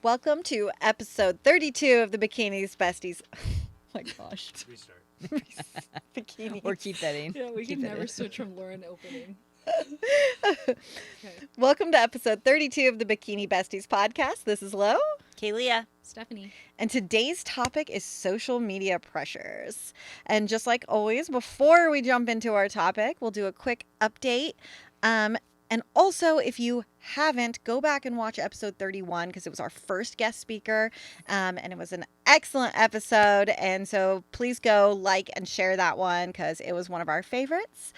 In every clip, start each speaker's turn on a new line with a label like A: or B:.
A: Welcome to episode 32 of the Bikinis, Besties. Oh my gosh.
B: Restart.
A: Bikini.
C: Or keep that in.
D: Yeah, we
C: Keep
D: can
C: that
D: never
C: in.
D: switch from Lauren opening.
A: Welcome to episode 32 of the Bikini Besties podcast. This is Lo.
C: Kaylia.
D: Stephanie.
A: And today's topic is social media pressures. And just like always, before we jump into our topic, we'll do a quick update. And also, if you haven't, go back and watch episode 31 because it was our first guest speaker. And it was an excellent episode. And so please go like and share that one because it was one of our favorites.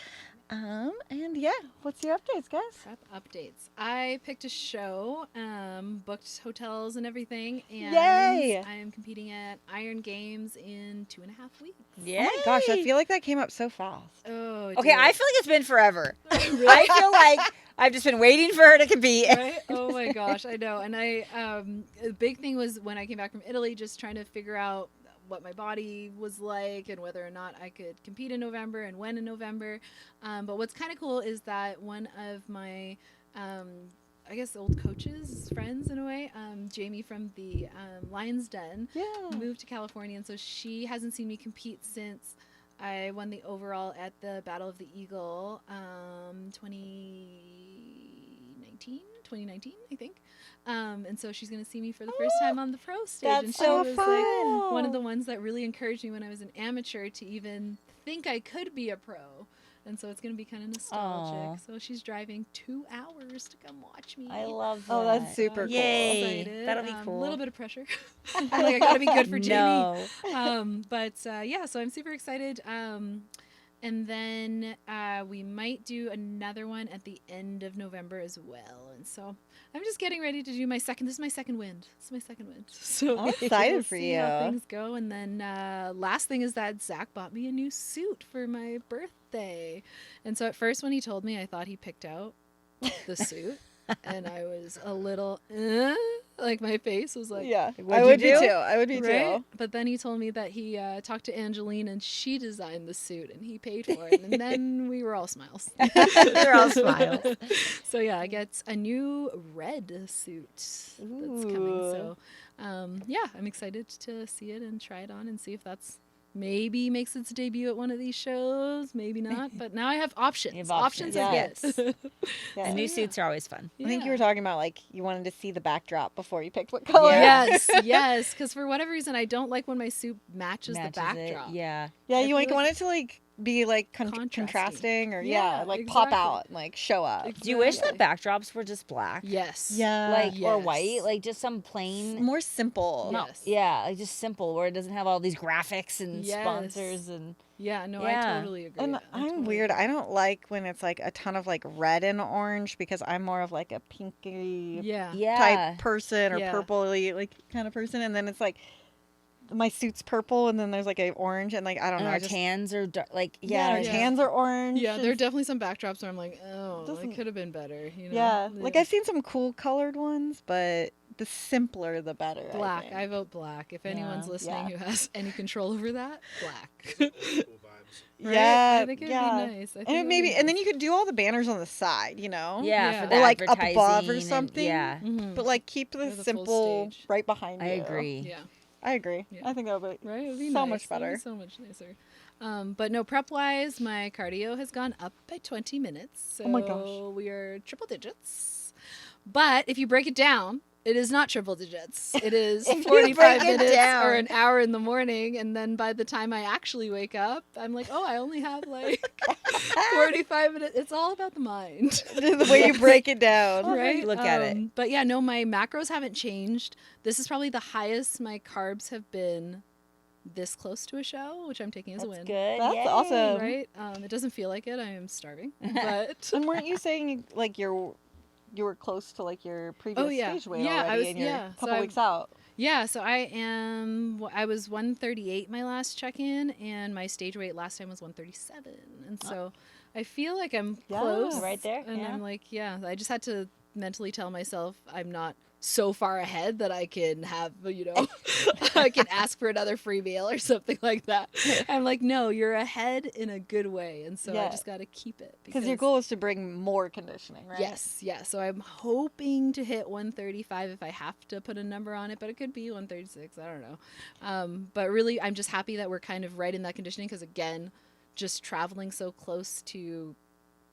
A: And yeah, what's your updates, guys?
D: Prep updates. I picked a show, booked hotels and everything, and
A: Yay!
D: I am competing at Iron Games in 2.5 weeks.
C: Yeah.
A: Oh my gosh, I feel like that came up so fast.
D: Oh,
C: Okay, I feel like it's been forever.
D: really?
C: I feel like I've just been waiting for her to compete.
D: Right? Oh my gosh, I know. And the big thing was when I came back from Italy, just trying to figure out what my body was like and whether or not I could compete in November and when in November. But what's kind of cool is that one of my, I guess, old coaches, friends in a way, Jamie from the Lion's Den, moved to California. And so she hasn't seen me compete since I won the overall at the Battle of the Eagle 2019, I think. And so she's going to see me for the first time on the pro stage.
A: That's
D: and she
A: so
D: was
A: fun.
D: like one of the ones that really encouraged me when I was an amateur to even think I could be a pro. And so it's going to be kind of nostalgic.
C: Aw.
D: So she's driving 2 hours to come watch me.
C: I love that.
A: Oh, that's super cool.
C: Yay.
D: Excited.
C: That'll be
D: A
C: cool.
D: little bit of pressure. Like I got to be good for Jamie.
C: No.
D: But yeah, so I'm super excited. And then we might do another one at the end of November as well. And so I'm just getting ready to do my second. This is my second win. So
A: I'm excited
D: we'll
A: for
D: see
A: you.
D: how things go. And then last thing is that Zach bought me a new suit for my birthday. And so at first when he told me, I thought he picked out the suit. And I was a little, like my face was like,
A: Yeah,
C: What'd
A: I
C: you
A: would be
C: do?
A: too. I would be
D: right?
A: too.
D: But then he told me that he talked to Angeline and she designed the suit and he paid for it. And then we were all smiles.
C: They're all smiles.
D: So yeah, I get a new red suit that's coming. So yeah, I'm excited to see it and try it on and see if that's maybe makes its debut at one of these shows, maybe not. But now I have options.
C: You have options,
D: I
A: yes.
D: get.
A: Yeah.
C: And new suits are always fun.
A: I think you were
D: Yeah.
A: talking about like you wanted to see the backdrop before you picked what color.
C: Yeah.
D: Yes, because for whatever reason I don't like when my suit matches the
C: Matches
D: backdrop.
C: It. Yeah.
A: Yeah,
D: I
A: you
D: feel
A: like
D: like
A: want it to like be like contrasting or like pop
D: exactly.
A: out and like show up.
D: Exactly.
C: Do you wish that backdrops were just black?
D: Yes.
A: Yeah.
C: Like or
D: Yes.
C: white? Like just some plain.
A: More simple.
D: No.
C: Not- yeah, like just simple where it doesn't have all these graphics and
D: Yes.
C: sponsors and
D: Yeah, no,
C: Yeah.
D: I totally agree.
A: And
D: I
A: I'm
D: totally
A: weird.
D: agree.
A: I don't like when it's like a ton of like red and orange because I'm more of like a pinky
D: Yeah.
C: yeah.
A: type person or
D: Yeah.
A: purpley like kind of person, and then it's like my suit's purple and then there's like a orange and like I don't
C: And
A: know.
C: our
A: I just,
C: tans are dark, like
A: yeah, our
D: Yeah.
A: tans are orange.
D: Yeah, there are
A: and-
D: definitely some backdrops where I'm like, oh,
A: Doesn't-
D: it could have been better. You know?
A: Yeah, like I've seen some cool colored ones, but the simpler the better.
D: black.
A: think.
D: I vote black. If anyone's
C: Yeah.
D: listening
A: Yeah.
D: who has any control over that, black.
B: Cool vibes.
D: Right?
A: Yeah,
D: I think it'd
A: yeah.
D: be nice. I think
A: And
D: it
A: it
D: would
A: maybe,
D: be
A: and then
D: nice.
A: you could do all the banners on the side, you know?
C: yeah,
D: Yeah.
C: for the
A: Or, like, up above or
C: advertising and-
A: something.
C: yeah.
D: Mhm.
A: But like keep the
D: Or the full
A: simple
D: stage.
A: right behind
C: I
A: you.
C: agree.
D: Yeah.
A: I agree.
D: Yeah.
A: I think that would be
D: Right? It would be
A: so
D: nice.
A: much
D: It would be
A: better.
D: so much nicer. But no, prep wise, my cardio has gone up by 20 minutes. So
A: Oh my gosh.
D: we are triple digits. But if you break it down, it is not triple digits. It is
A: If you
D: 45
A: break it
D: minutes
A: down.
D: or an hour in the morning. And then by the time I actually wake up, I'm like, oh, I only have like 45 minutes. It's all about the mind.
A: the way you break it down.
D: Right?
C: you look at it.
D: But yeah, no, my macros haven't changed. This is probably the highest my carbs have been this close to a show, which I'm taking as a
C: That's
D: win.
C: good.
A: That's
C: Yay.
A: awesome.
D: Right? It doesn't feel like it. I am starving. But
A: And weren't you saying like you were close to like your previous
D: yeah.
A: stage weight
D: Yeah, I
A: already,
D: was-
A: and you're
D: yeah.
A: a
D: So
A: couple
D: I-
A: weeks out?
D: yeah, so I was 138 my last check-in, and my stage weight last time was 137. And so I feel like I'm
A: Yeah.
D: close.
C: Right there,
D: And
C: yeah.
D: I'm like, yeah, I just had to mentally tell myself I'm not so far ahead that I can have, I can ask for another free meal or something like that. I'm like, no, you're ahead in a good way. And so I just got to keep it.
A: Because your goal is to bring more conditioning, right?
D: Yes. Yeah. So I'm hoping to hit 135 if I have to put a number on it, but it could be 136. I don't know. But really, I'm just happy that we're kind of right in that conditioning because, again, just traveling so close to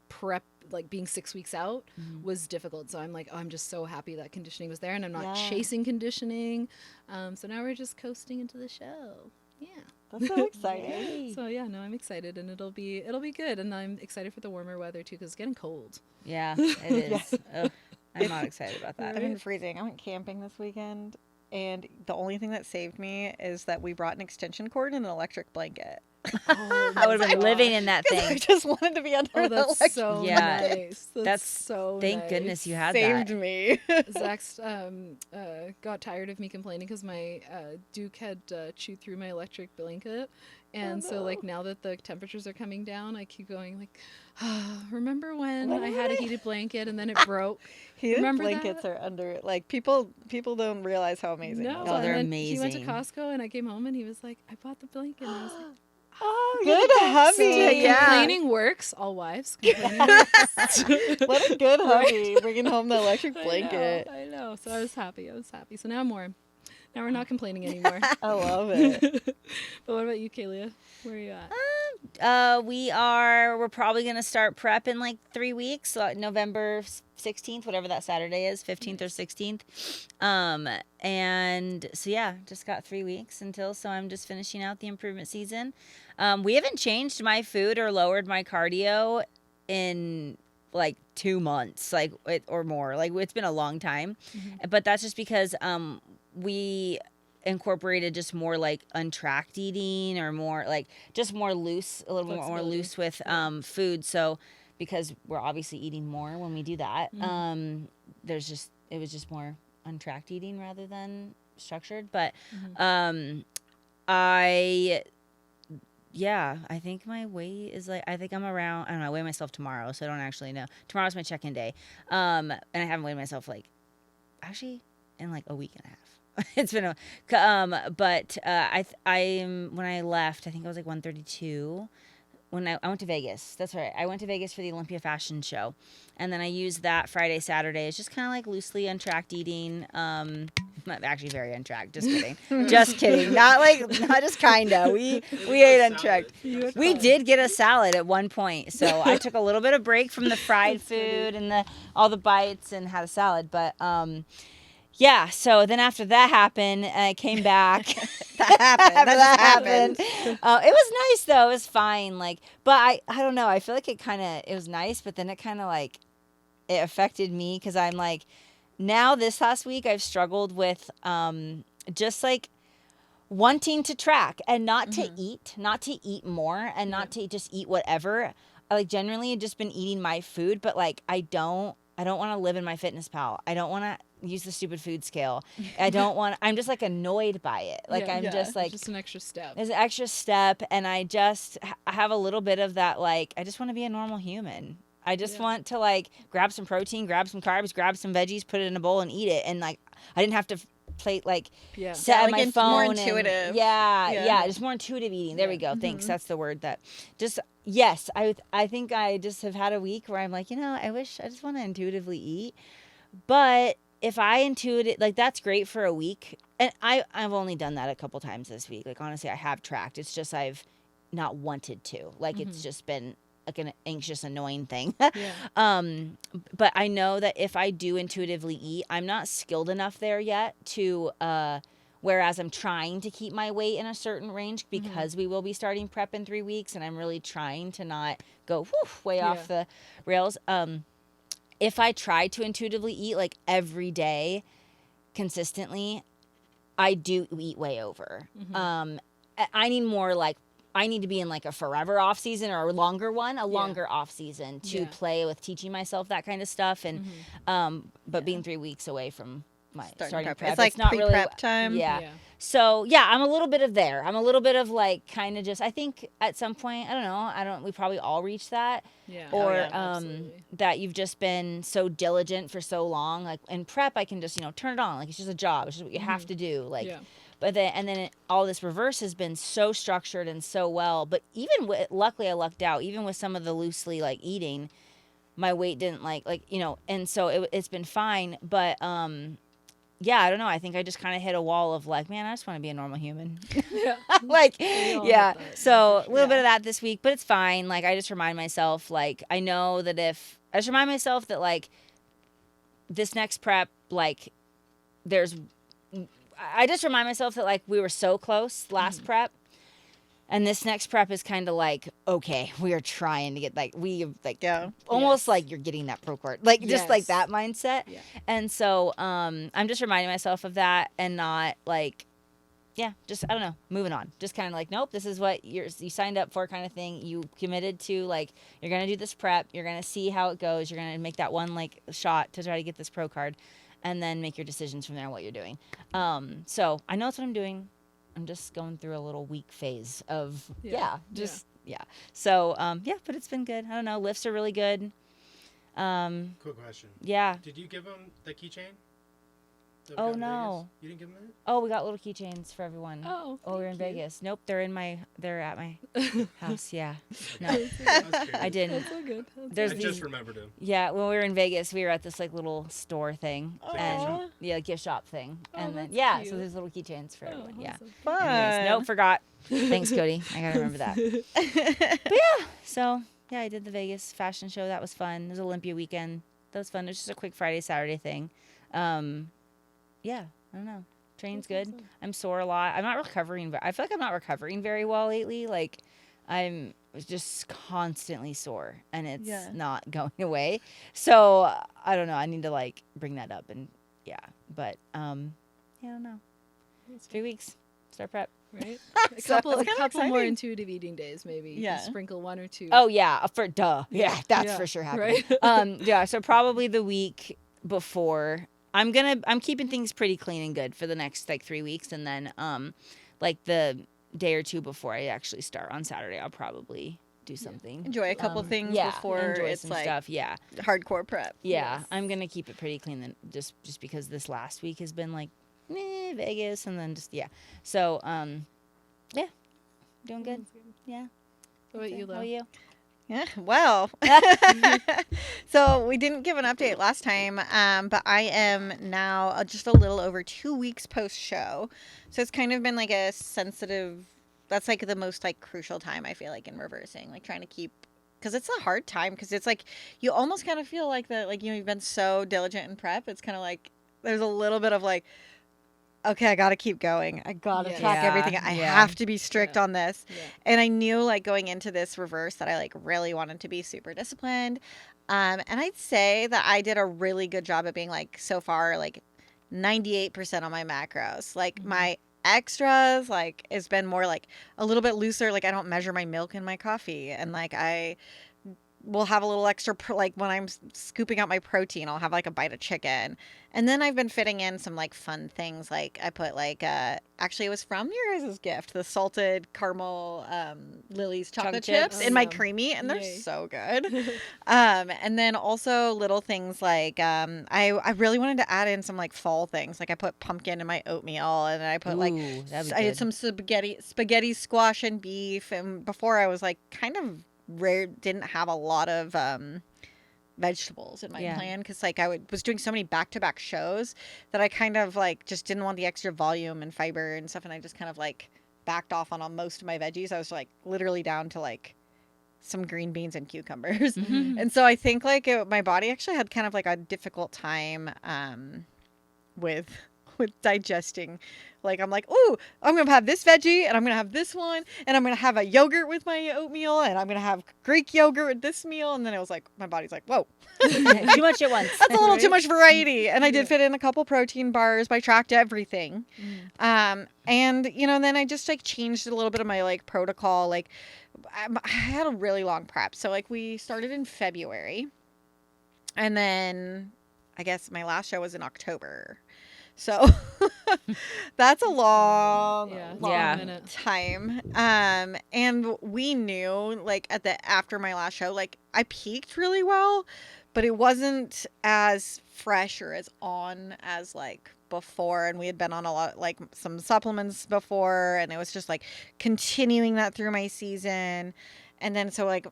D: prep, like being 6 weeks out was difficult. So I'm like, I'm just so happy that conditioning was there and I'm not chasing conditioning. So now we're just coasting into the show. Yeah.
A: That's so exciting.
D: So yeah, no, I'm excited and it'll be good. And I'm excited for the warmer weather too, because it's getting cold.
C: Yeah, it is. Ugh, I'm not excited about that.
A: I've been freezing. I went camping this weekend, and the only thing that saved me is that we brought an extension cord and an electric blanket.
C: I would have been living in that
A: I
C: thing.
A: just wanted to be under the
D: That's
A: electric
D: so
C: Yeah.
D: nice.
C: That's
D: so
C: Thank
D: nice.
C: goodness you had
A: saved
C: that.
A: me.
D: Zach's got tired of me complaining because my Duke had chewed through my electric blanket. And so, like, now that the temperatures are coming down, I keep going, like, remember when I had a heated blanket and then it broke?
A: Heated
D: Remember
A: blankets are under, like, people don't realize how amazing
D: No,
A: those
C: Oh,
A: are.
C: they're
D: and then he went to
C: amazing.
D: Costco and I came home and he was like, I bought the blanket. And I was like,
A: Oh, good hubby.
D: so
A: Yeah.
D: complaining works. All wives, complaining works.
A: What a good hubby, bringing home the electric blanket.
D: I know. So I was happy. So now now we're not complaining anymore.
A: I love it.
D: But what about you, Kaylia? Where are you at?
C: We're probably going to start prep in like 3 weeks, so November 16th, whatever that Saturday is, 15th or 16th. And so yeah, just got 3 weeks until, so I'm just finishing out the improvement season. We haven't changed my food or lowered my cardio in like 2 months, or more. Like, it's been a long time, but that's just because, we incorporated just more like untracked eating, or more like just more loose, a little more loose with food. So because we're obviously eating more when we do that, it was just more untracked eating rather than structured. But I think my weight is like, I think I'm around, I don't know, I weigh myself tomorrow, so I don't actually know. Tomorrow's my check-in day. And I haven't weighed myself actually in like a week and a half. It's been but when I left, I think I was like 132 when I went to Vegas. That's right. I went to Vegas for the Olympia fashion show, and then I used that Friday, Saturday. It's just kind of like loosely untracked eating. Actually very untracked. Just kidding. Just kidding. Not just kinda. We ate untracked. We did get a salad at one point, so I took a little bit of break from the fried food and all the bites and had a salad, but yeah, so then after that happened, I came back. That happened. It was nice though. It was fine. But I don't know. I feel like it was nice, but then it kind of it affected me, because I'm like, now this last week I've struggled with just wanting to track and not to eat more, and not to just eat whatever. I generally have just been eating my food, but I don't want to live in my fitness pal. I don't want to use the stupid food scale. I'm just annoyed by it.
D: Just an extra step.
C: There's an extra step, and I just have a little bit of that, I just want to be a normal human. I just want to grab some protein, grab some carbs, grab some veggies, put it in a bowl and eat it. And I didn't have to set my
A: it's
C: phone.
A: more intuitive.
C: Just more intuitive eating. There we go. Thanks. That's the word that just, yes, I think I just have had a week where I'm like, I wish I just want to intuitively eat. But if I intuit it, that's great for a week. And I've only done that a couple times this week. Honestly, I have tracked. It's just I've not wanted to. It's just been an anxious, annoying thing. But I know that if I do intuitively eat, I'm not skilled enough there yet to, whereas I'm trying to keep my weight in a certain range, because we will be starting prep in 3 weeks, and I'm really trying to not go way off the rails. If I try to intuitively eat every day consistently, I do eat way over. I need more I need to be in a forever off season, or a longer off season to play with teaching myself that kind of stuff. And but being 3 weeks away from my
A: Starting
C: starting
A: prep.
C: prep.
A: It's like
C: not really
A: pre-prep time.
C: Yeah.
D: Yeah.
C: So yeah, I'm a little bit of there. I'm a little bit of like kind of just. I think at some point, I don't know. We probably all reach that,
D: Yeah.
C: or
A: yeah.
D: Absolutely.
C: that you've just been so diligent for so long. Like in prep, I can just turn it on. Like it's just a job. It's just what you have to do. Like,
D: Yeah.
C: but then all this reverse has been so structured and so well. But even with luckily, I lucked out. Even with some of the loosely like eating, my weight didn't and so it's been fine. But yeah, I don't know. I think I just kind of hit a wall of like, man, I just want to be a normal human.
D: Yeah.
C: Like,
D: We all
C: yeah.
D: hit that,
C: So
D: for
C: a little bit
A: Yeah.
C: of that this week, but it's fine. Like, I just remind myself, like, I know that I just remind myself that like this next prep, like, I just remind myself that like we were so close last prep. And this next prep is kind of like, okay, we are trying to get
A: Yeah.
C: almost
D: Yes.
C: like you're getting that pro card, like just like
D: Yes.
C: that mindset.
D: Yeah.
C: And so I'm just reminding myself of that and not like, yeah, just I don't know, moving on. Just kind of like, nope, this is what you signed up for, kind of thing. You committed to, like, you're gonna do this prep, you're gonna see how it goes, you're gonna make that one like shot to try to get this pro card, and then make your decisions from there on what you're doing. So I know that's what I'm doing. I'm just going through a little weak phase of yeah. So yeah, but it's been good. I don't know. Lifts are really good.
B: Quick question.
C: Yeah.
B: Did you give them the keychain?
C: Oh no.
B: You didn't give them that?
C: Oh, we got little keychains for everyone.
D: Oh.
C: Oh, we're in
D: thank you.
C: Vegas. Nope, they're at my house. Yeah. No,
B: I was curious.
C: I didn't.
D: That's so good.
C: There's
B: I
C: these.
B: just remembered him.
C: Yeah, when we were in Vegas, we were at this like little store thing,
A: Aw.
C: and yeah, gift shop thing,
D: Oh,
C: and then
D: that's
C: so
D: cute.
C: there's little keychains for everyone. Yeah.
D: Awesome.
A: Fun.
C: Anyways, nope, forgot. Thanks, Cody. I gotta remember that. But yeah, so yeah, I did the Vegas fashion show. That was fun. It was Olympia weekend. That was fun. It was just a quick Friday, Saturday thing. Yeah, I don't know. Training's good.
D: awesome.
C: I'm sore a lot. I'm not recovering. I feel like I'm not recovering very well lately. Like I'm just constantly sore, and it's
A: Yeah.
C: not going away. So I don't know. I need to like bring that up, and yeah. But yeah, I don't know. 3 weeks. Start prep.
D: Right? A
A: So
D: couple,
A: it's
D: a
A: kinda
D: couple more
A: exciting.
D: intuitive eating days, maybe. You
A: Yeah.
D: sprinkle one or two.
C: Oh yeah, for duh. Yeah, that's
D: Yeah,
C: for sure happening.
D: right?
C: Yeah, so probably the week before. I'm keeping things pretty clean and good for the next like 3 weeks, and then like the day or two before I actually start on Saturday, I'll probably do something.
A: Enjoy a couple things
C: Yeah,
A: before
C: enjoy
A: it's
C: some
A: like
C: stuff. Yeah,
A: hardcore prep.
C: yeah.
D: Yes.
C: I'm gonna keep it pretty clean then, just because this last week has been like Vegas, and then just yeah. So yeah, doing good. Yeah.
D: What about you,
C: How
D: Lo?
C: are you?
A: Yeah, well. So we didn't give an update last time, but I am now just a little over 2 weeks post show. So it's kind of been like a sensitive, that's like the most like crucial time I feel like in reversing, like trying to keep, because it's a hard time, because it's like you almost kind of feel like that, like, you've been so diligent in prep. It's kind of like there's a little bit of like, okay, I got to keep going. I got to
D: Yeah.
A: track
C: Yeah,
A: everything. I
C: yeah.
A: have to be strict
D: Yeah.
A: on this.
D: Yeah.
A: And I knew like going into this reverse that I like really wanted to be super disciplined. And I'd say that I did a really good job at being like so far like 98% on my macros. Like my extras like has been more like a little bit looser. Like I don't measure my milk in my coffee, and like I will have a little extra like when I'm scooping out my protein, I'll have like a bite of chicken. And then I've been fitting in some like fun things, like I put like actually it was from your guys' gift, the salted caramel Lily's chocolate chips
C: chips.
A: in my
D: Yum.
A: creamy, and they're
D: Yay.
A: so good. And then also little things like I really wanted to add in some like fall things, like I put pumpkin in my oatmeal, and then I put like
C: Ooh, that'd be
A: I did
C: good.
A: some spaghetti squash and beef. And before I was like kind of didn't have a lot of vegetables in my
C: Yeah.
A: plan, because like I was doing so many back-to-back shows that I kind of like just didn't want the extra volume and fiber and stuff, and I just kind of like backed off on most of my veggies. I was like literally down to like some green beans and cucumbers. And so I think like my body actually had kind of like a difficult time with digesting. Like I'm like, oh, I'm gonna have this veggie, and I'm gonna have this one, and I'm gonna have a yogurt with my oatmeal, and I'm gonna have Greek yogurt with this meal. And then it was like my body's like, whoa,
C: Too much at once.
A: that's a little too
D: Right?
A: much variety. And I did
D: Yeah.
A: fit in a couple protein bars, but I tracked everything. And then I just like changed a little bit of my like protocol. Like I had a really long prep, so like we started in February, and then I guess my last show was in October. So that's a long,
D: Yeah, it's
A: long
C: Yeah.
D: a minute.
A: time. And we knew, like, after my last show, like, I peaked really well, but it wasn't as fresh or as on as like before. And we had been on a lot, like some supplements before, and it was just like continuing that through my season. And then so like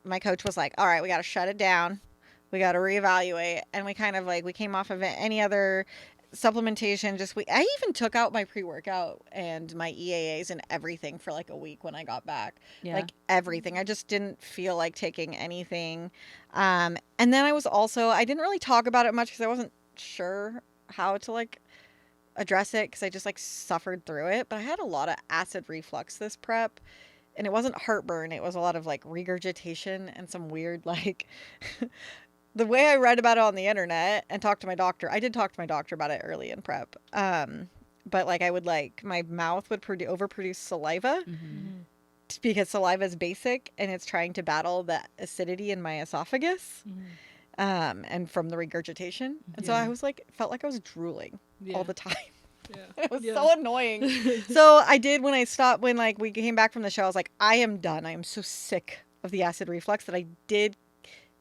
A: my coach was like, "All right, we got to shut it down. We got to reevaluate." And we kind of like we came off of it, any other supplementation. I even took out my pre-workout and my EAAs and everything for like a week when I got back.
C: Yeah.
A: Like everything. I just didn't feel like taking anything. And then I didn't really talk about it much because I wasn't sure how to like address it because I just like suffered through it. But I had a lot of acid reflux this prep. And it wasn't heartburn. It was a lot of like regurgitation and some weird like the way I read about it on the internet and talked to my doctor. I did talk to my doctor about it early in prep. But like I would like my mouth would overproduce saliva
C: Mm-hmm.
A: because saliva is basic and it's trying to battle the acidity in my esophagus. And from the regurgitation. And so
D: Yeah.
A: I was like, felt like I was drooling all the time.
D: Yeah.
A: It was
D: Yeah.
A: so annoying. So I did when like we came back from the show, I was like, I am done. I am so sick of the acid reflux that I did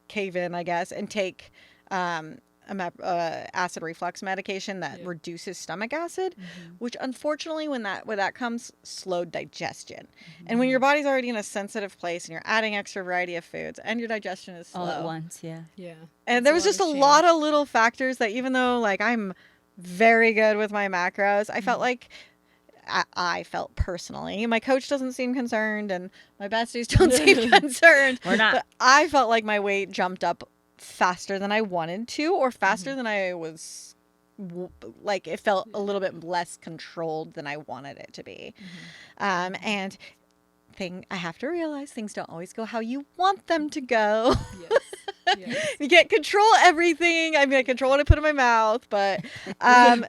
A: cave in, I guess, and take acid reflux medication that
D: Yeah.
A: reduces stomach acid,
D: Mhm.
A: which unfortunately when that comes, slowed digestion. And when your body's already in a sensitive place and you're adding extra variety of foods and your digestion is slow.
C: All at once. Yeah.
D: Yeah.
A: And
D: It's
A: there was just a
D: of
A: lot
D: change.
A: of little factors that even though like I'm very good with my macros, I felt
D: Mhm.
A: like I felt personally. My coach doesn't seem concerned and my besties don't seem concerned.
C: We're not.
A: But I felt like my weight jumped up faster than I wanted to or faster than I was like it felt a little bit less controlled than I wanted it to be. And I have to realize things don't always go how you want them to go.
D: Yes. Yes.
A: You can't control everything. I mean, I control what I put in my mouth, but but I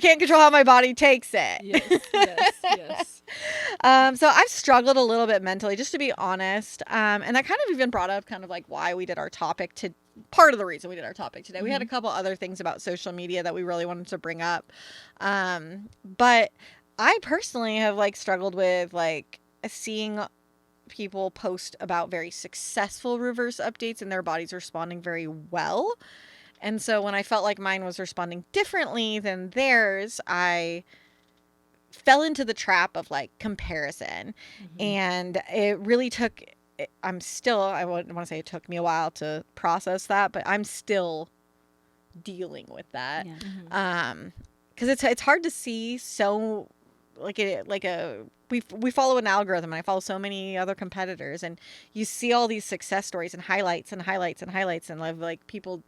A: can't control how my body takes it.
D: Yes. Yes. Yes.
A: So I've struggled a little bit mentally, just to be honest. And that kind of even brought up kind of like why we did our topic to part of the reason we did our topic today. We had a couple other things about social media that we really wanted to bring up. But I personally have like struggled with like seeing people post about very successful reverse updates and their bodies responding very well. And so when I felt like mine was responding differently than theirs, I fell into the trap of like comparison. And it really took, I wouldn't want to say it took me a while to process that, but I'm still dealing with that.
C: Yeah.
A: Because it's hard to see so we follow an algorithm and I follow so many other competitors and you see all these success stories and highlights and highlights and highlights and like people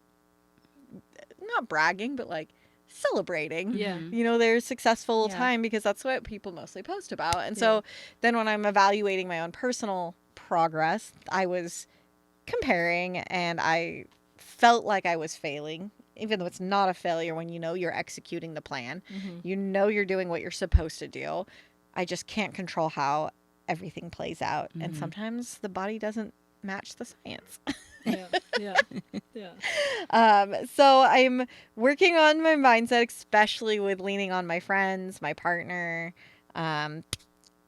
A: not bragging but like celebrating
D: Yeah.
A: their successful
C: Yeah.
A: time because that's what people mostly post about. And so then when I'm evaluating my own personal progress, I was comparing and I felt like I was failing, even though it's not a failure when you know you're executing the plan. You know you're doing what you're supposed to do. I just can't control how everything plays out. And sometimes the body doesn't match the science.
D: Yeah. Yeah. Yeah.
A: So I'm working on my mindset, especially with leaning on my friends, my partner,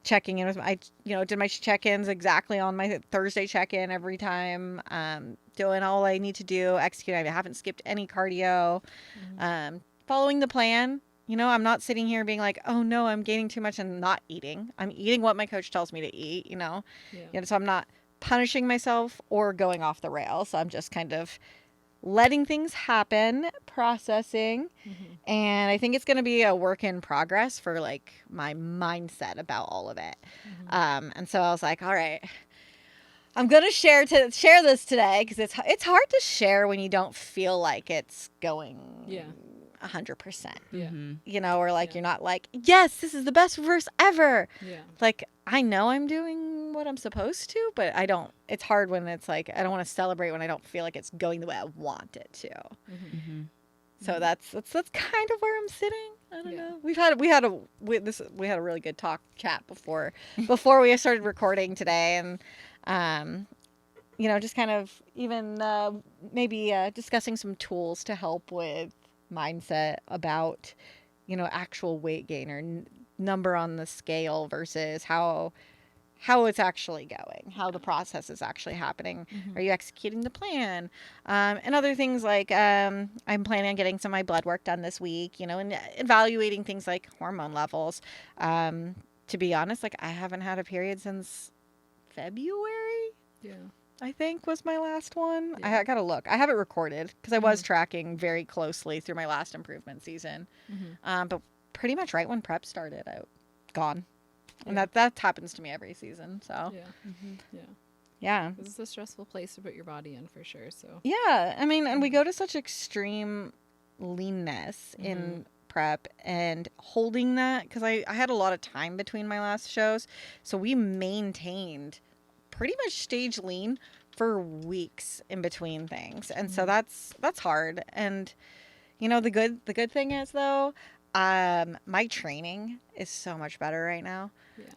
A: checking in with did my check-ins exactly on my Thursday check-in every time, doing all I need to do, executing. I haven't skipped any cardio, following the plan. I'm not sitting here being like, oh no, I'm gaining too much and not eating. I'm eating what my coach tells me to eat, so I'm not punishing myself or going off the rails. So I'm just kind of letting things happen, processing. And I think it's going to be a work in progress for like my mindset about all of it. And so I was like, all right, I'm going to share this today because it's hard to share when you don't feel like it's going 100%.
D: Yeah.
A: Or like you're not like, yes, this is the best reverse ever.
D: Yeah.
A: Like I know I'm doing what I'm supposed to, but it's hard when it's like I don't want to celebrate when I don't feel like it's going the way I want it to. So that's kind of where I'm sitting. I don't know. We had a really good chat before we started recording today, and just kind of even maybe discussing some tools to help with mindset about, actual weight gain or number on the scale versus how it's actually going, how the process is actually happening. Are you executing the plan? And other things like I'm planning on getting some of my blood work done this week, and evaluating things like hormone levels. To be honest, like I haven't had a period since February.
D: Yeah.
A: I think was my last one.
D: Yeah.
A: I gotta look. I have it recorded because I was tracking very closely through my last improvement season. But pretty much right when prep started, gone. And that happens to me every season. So yeah.
D: It's a stressful place to put your body in for sure. So
A: Yeah. I mean, and we go to such extreme leanness in prep and holding that because I had a lot of time between my last shows. So we maintained pretty much stage lean for weeks in between things. And so that's hard. And the good thing is though, my training is so much better right now.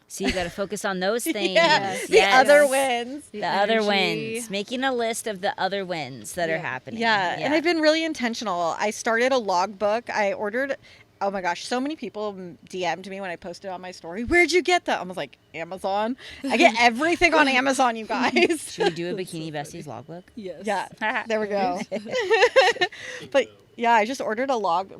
C: So you got to focus on those things.
A: Yes. The
C: Yes.
A: other wins.
C: The other
D: energy.
C: wins. Making a list of the other wins that are happening.
A: Yeah. And I've been really intentional. I started a logbook. I ordered, oh my gosh, so many people DM'd me when I posted on my story. Where'd you get that? I was like, Amazon. I get everything on Amazon, you guys.
C: Should we do a Bikini Besties logbook?
D: yes.
A: Yeah. There we go. But yeah, I just ordered a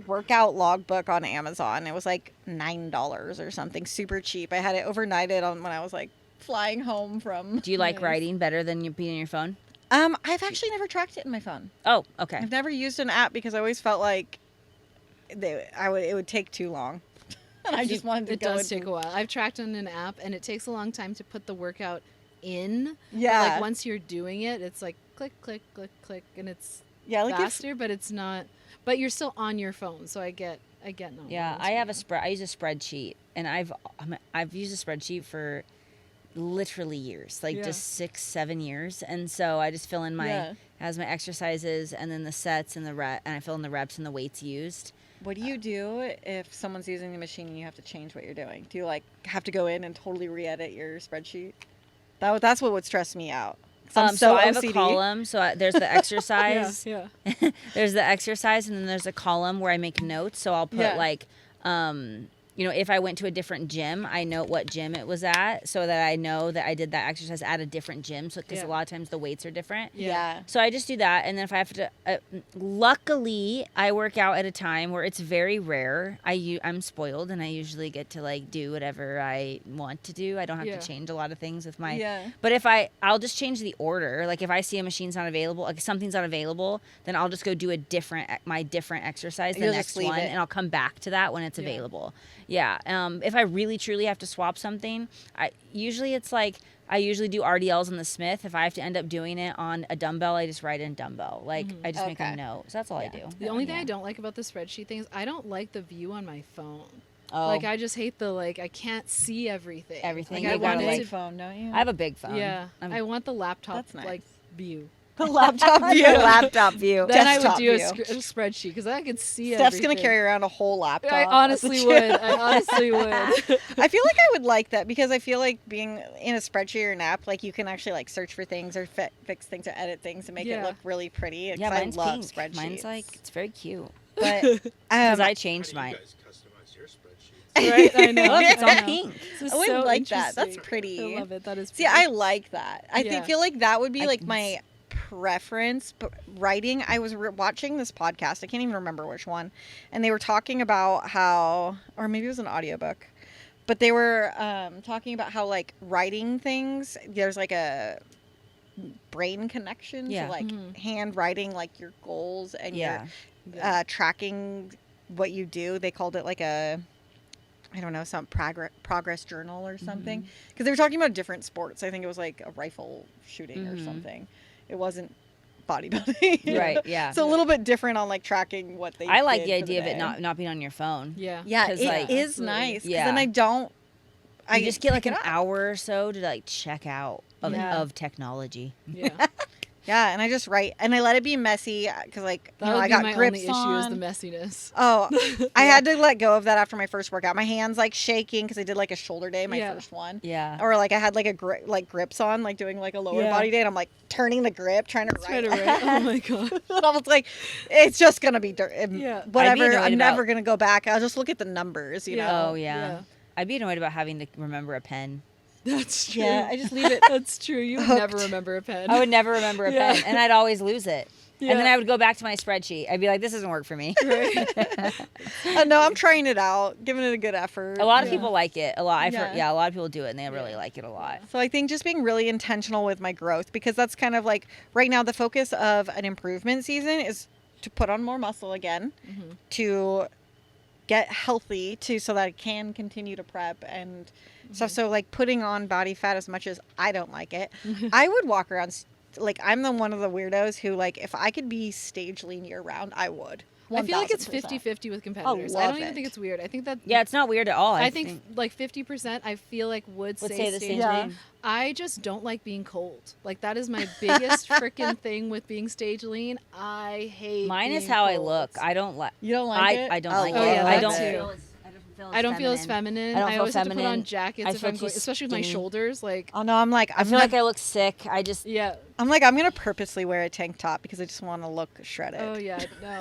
A: workout logbook on Amazon. It was like $9 or something, super cheap. I had it overnighted on when I was like flying home from.
C: Do you like writing better than you being on your phone?
A: I've actually never tracked it in my phone.
C: Oh, okay.
A: I've never used an app because I always felt like it would take too long. And I just wanted to
D: It
A: go
D: does take a while. I've tracked on an app, and it takes a long time to put the workout in.
A: Yeah.
D: But, like once you're doing it, it's like click, click, click, click, and it's
A: like
D: faster, but it's not. But you're still on your phone, so I get no.
C: Yeah, I have I use a spreadsheet, and I've used a spreadsheet for literally years, like just 6-7 years, and so I just fill in has my exercises and then the sets and and I fill in the reps and the weights used.
A: What do you do if someone's using the machine and you have to change what you're doing? Do you like have to go in and totally re-edit your spreadsheet? That's what would stress me out.
C: So I have
A: OCD.
C: a column. So there's the exercise.
D: Yeah.
C: There's the exercise, and then there's a column where I make notes. So I'll put like, if I went to a different gym, I note what gym it was at, so that I know that I did that exercise at a different gym. So because a lot of times the weights are different.
A: Yeah.
C: So I just do that, and then if I have to, luckily I work out at a time where it's very rare. I'm spoiled, and I usually get to like do whatever I want to do. I don't have to change a lot of things with my.
A: Yeah.
C: But I'll just change the order. Like if I see a machine's not available, like something's not available, then I'll just go do my different exercise, the
A: You'll
C: next
A: just leave
C: one,
A: it.
C: and I'll come back to that when it's available. Yeah. If I really truly have to swap something, I usually do RDLs on the Smith. If I have to end up doing it on a dumbbell, I just write in dumbbell. Like I just make a note. So that's all I do.
D: The only thing I don't like about the spreadsheet thing is I don't like the view on my phone.
C: Oh.
D: Like I just hate the I can't see everything.
C: Everything.
D: Like,
C: You
D: I
C: gotta,
D: want
C: like,
D: it to,
A: phone, don't you?
C: I have a big phone.
D: yeah. I want the laptop
A: That's nice.
D: like view.
A: The laptop view.
C: Laptop view.
D: Then I would
A: Desktop
D: do a
A: view.
D: spreadsheet because I could see
A: Steph's
D: everything.
A: gonna carry around a whole laptop.
D: I honestly would. I honestly would.
A: I feel like I would like that because I feel like being in a spreadsheet or an app, like you can actually like search for things or fix things or edit things and make it look really pretty.
C: Yeah,
A: I
C: mine's
A: love
C: pink.
A: spreadsheets.
C: Mine's like it's very cute
A: but
C: because I
B: How
C: changed
B: do you
C: mine.
B: guys customize your spreadsheets?
D: Right? I know.
C: Look, it's
D: I
C: all
D: know.
C: pink.
D: This is
A: I would
D: so
A: like that. That's
D: interesting.
A: pretty.
D: I love it. That is.
A: See,
D: pretty.
A: I like that. I
D: Yeah.
A: feel like that would be
C: I
A: like
C: can
A: my preference. But writing, I was watching this podcast. I can't even remember which one, and they were talking about how, or maybe it was an audiobook, but they were talking about how like writing things, there's like a brain connection
C: Yeah.
A: to like handwriting like your goals and
C: Yeah.
A: your tracking what you do. They called it like a, I don't know, some progress journal or something. Because they were talking about different sports. I think it was like a rifle shooting or something. It wasn't bodybuilding.
C: Right. Yeah.
A: So a little bit different on like tracking what they
C: I like
A: did
C: the
A: for
C: idea of it
A: day.
C: not being on your phone.
D: Yeah.
A: Yeah,
C: 'cause,
A: it
C: like-
A: is
D: Absolutely.
A: nice. 'Cause
C: Yeah.
A: then I don't.
C: You just get like
A: pick
C: an
A: it up.
C: hour or so to like check out
A: Yeah.
C: of technology.
D: Yeah.
A: Yeah, and I just write, and I let it be messy because, like,
D: That
A: you know,
D: would
A: I
D: be
A: got
D: my
A: grips
D: only issue is
A: on.
D: the messiness.
A: Oh, I had to let go of that after my first workout. My hands like shaking because I did like a shoulder day, my
D: Yeah.
A: first one.
C: Yeah.
A: Or like I had like grips on, like doing like a lower
C: Yeah.
A: body day, and I'm like turning the grip, trying to
D: Try
A: write.
D: to write. Oh my god.
A: And I was like, it's just gonna be
D: Yeah.
A: whatever.
C: annoyed
A: I'm
C: about-
A: never gonna go back. I'll just look at the numbers, you know.
C: Oh yeah.
D: Yeah.
C: I'd be annoyed about having to remember a pen.
D: That's true.
A: Yeah, I just leave it.
D: That's true. You would
A: hooked.
D: never remember a pen.
C: I would never remember a
D: Yeah.
C: pen, and I'd always lose it.
D: Yeah.
C: And then I would go back to my spreadsheet. I'd be like, "This doesn't work for me."
A: No, I'm trying it out, giving it a good effort.
C: A lot of
D: Yeah.
C: people like it. A lot.
A: Yeah.
C: A lot of people do it, and they really
D: Yeah.
C: like it a lot.
A: So I think just being really intentional with my growth, because that's kind of like right now the focus of an improvement season is to put on more muscle again,
D: Mhm.
A: to get healthy, so that I can continue to prep and stuff. So like putting on body fat as much as I don't like it, I would walk around like I'm the one of the weirdos who, like, if I could be stage lean year round, I would.
D: I feel like it's
A: 1000%.
D: 50-50 with competitors. I
A: love
D: don't even
A: it.
D: think it's weird. I think that
C: Yeah, it's not weird at all.
D: I think like 50% I feel like would
C: Would
D: say
C: say the
D: stage
C: same
A: Yeah.
C: thing.
D: I just don't like being cold. Like that is my biggest freaking thing with being stage lean. I hate
C: Mine is
D: being
C: how I
D: cold.
C: look. I don't like.
A: You don't like it?
C: I don't
A: I
C: like
A: love
C: it.
D: yeah,
C: I
D: that
C: don't
D: too.
C: feel as.
D: I don't feel as feminine.
C: I don't
D: I
C: feel
D: always have to put on
C: feminine.
D: jackets
C: I
D: if
C: feel
D: I'm
C: too
D: going, especially with my
C: skinny.
D: shoulders. Like
A: Oh no, I'm like
C: I feel like I look sick. I just.
D: yeah.
A: I'm gonna purposely wear a tank top because I just want to look shredded.
D: Oh yeah. No.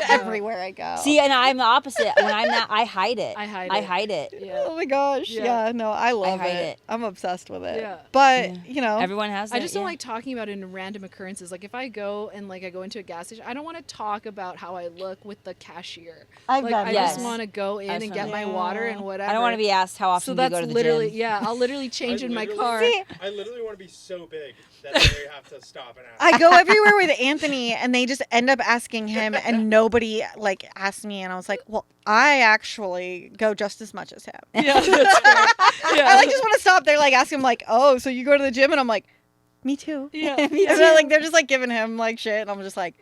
A: Everywhere I go.
C: See, and I'm the opposite. When I'm not, I hide it.
D: I hide
C: I
D: it.
C: hide it.
D: Yeah.
A: Oh my gosh.
D: Yeah.
A: Yeah, no, I love
C: hide
A: it.
C: it.
A: I'm obsessed with it.
D: Yeah.
A: But,
C: Yeah.
A: you know,
C: Everyone has.
D: I
C: it,
D: just don't
C: yeah.
D: like talking about it in random occurrences. Like if I go and like I go into a gas station, I don't want to talk about how I look with the cashier.
A: I've
D: Like
A: done
D: I
C: Yes.
D: just want to go in
C: I
D: and
C: just
D: get
C: wanna-
D: my water
A: Yeah.
D: and whatever.
C: I don't want to be asked how often
D: So
C: you
D: that's
C: go to the
D: literally
C: gym.
D: yeah. I'll literally change in my
B: literally-
D: car.
A: See,
B: I literally want to be so big that they have to stop and ask.
A: I go everywhere with Anthony and they just end up asking him and nobody like asks me and I was like, well, I actually go just as much as him.
D: Yeah, that's fair. Yeah.
A: I like just want to stop there, like ask him like, oh, so you go to the gym? And I'm like, me too.
D: Yeah,
A: And
D: me
A: then, like they're just like giving him like shit and I'm just like,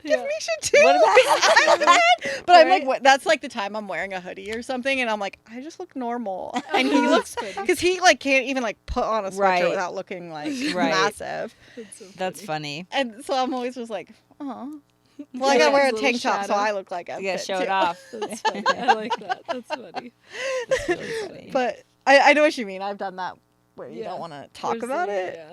A: give
D: Yeah.
A: me shit too.
C: What about-
A: But I'm like,
D: Right?
A: what, that's like the time I'm wearing a hoodie or something, and I'm like, I just look normal, and he looks
D: funny.
A: because he like can't even like put on a sweatshirt
C: Right.
A: without looking like
C: Right.
A: massive,
D: That's, so
C: That's
D: funny.
C: funny.
A: and so I'm always just like, oh, well, I gotta wear a
D: His
A: tank
D: little
A: top so
D: shadow.
A: I look like I'm
C: You gotta
A: fit,
C: show
A: too.
C: it off.
D: That's funny. I like that. That's funny.
C: That's really funny.
A: But I know what you mean. I've done that where you
D: Yeah.
A: don't want to talk
D: There's
A: about
D: the-
A: it.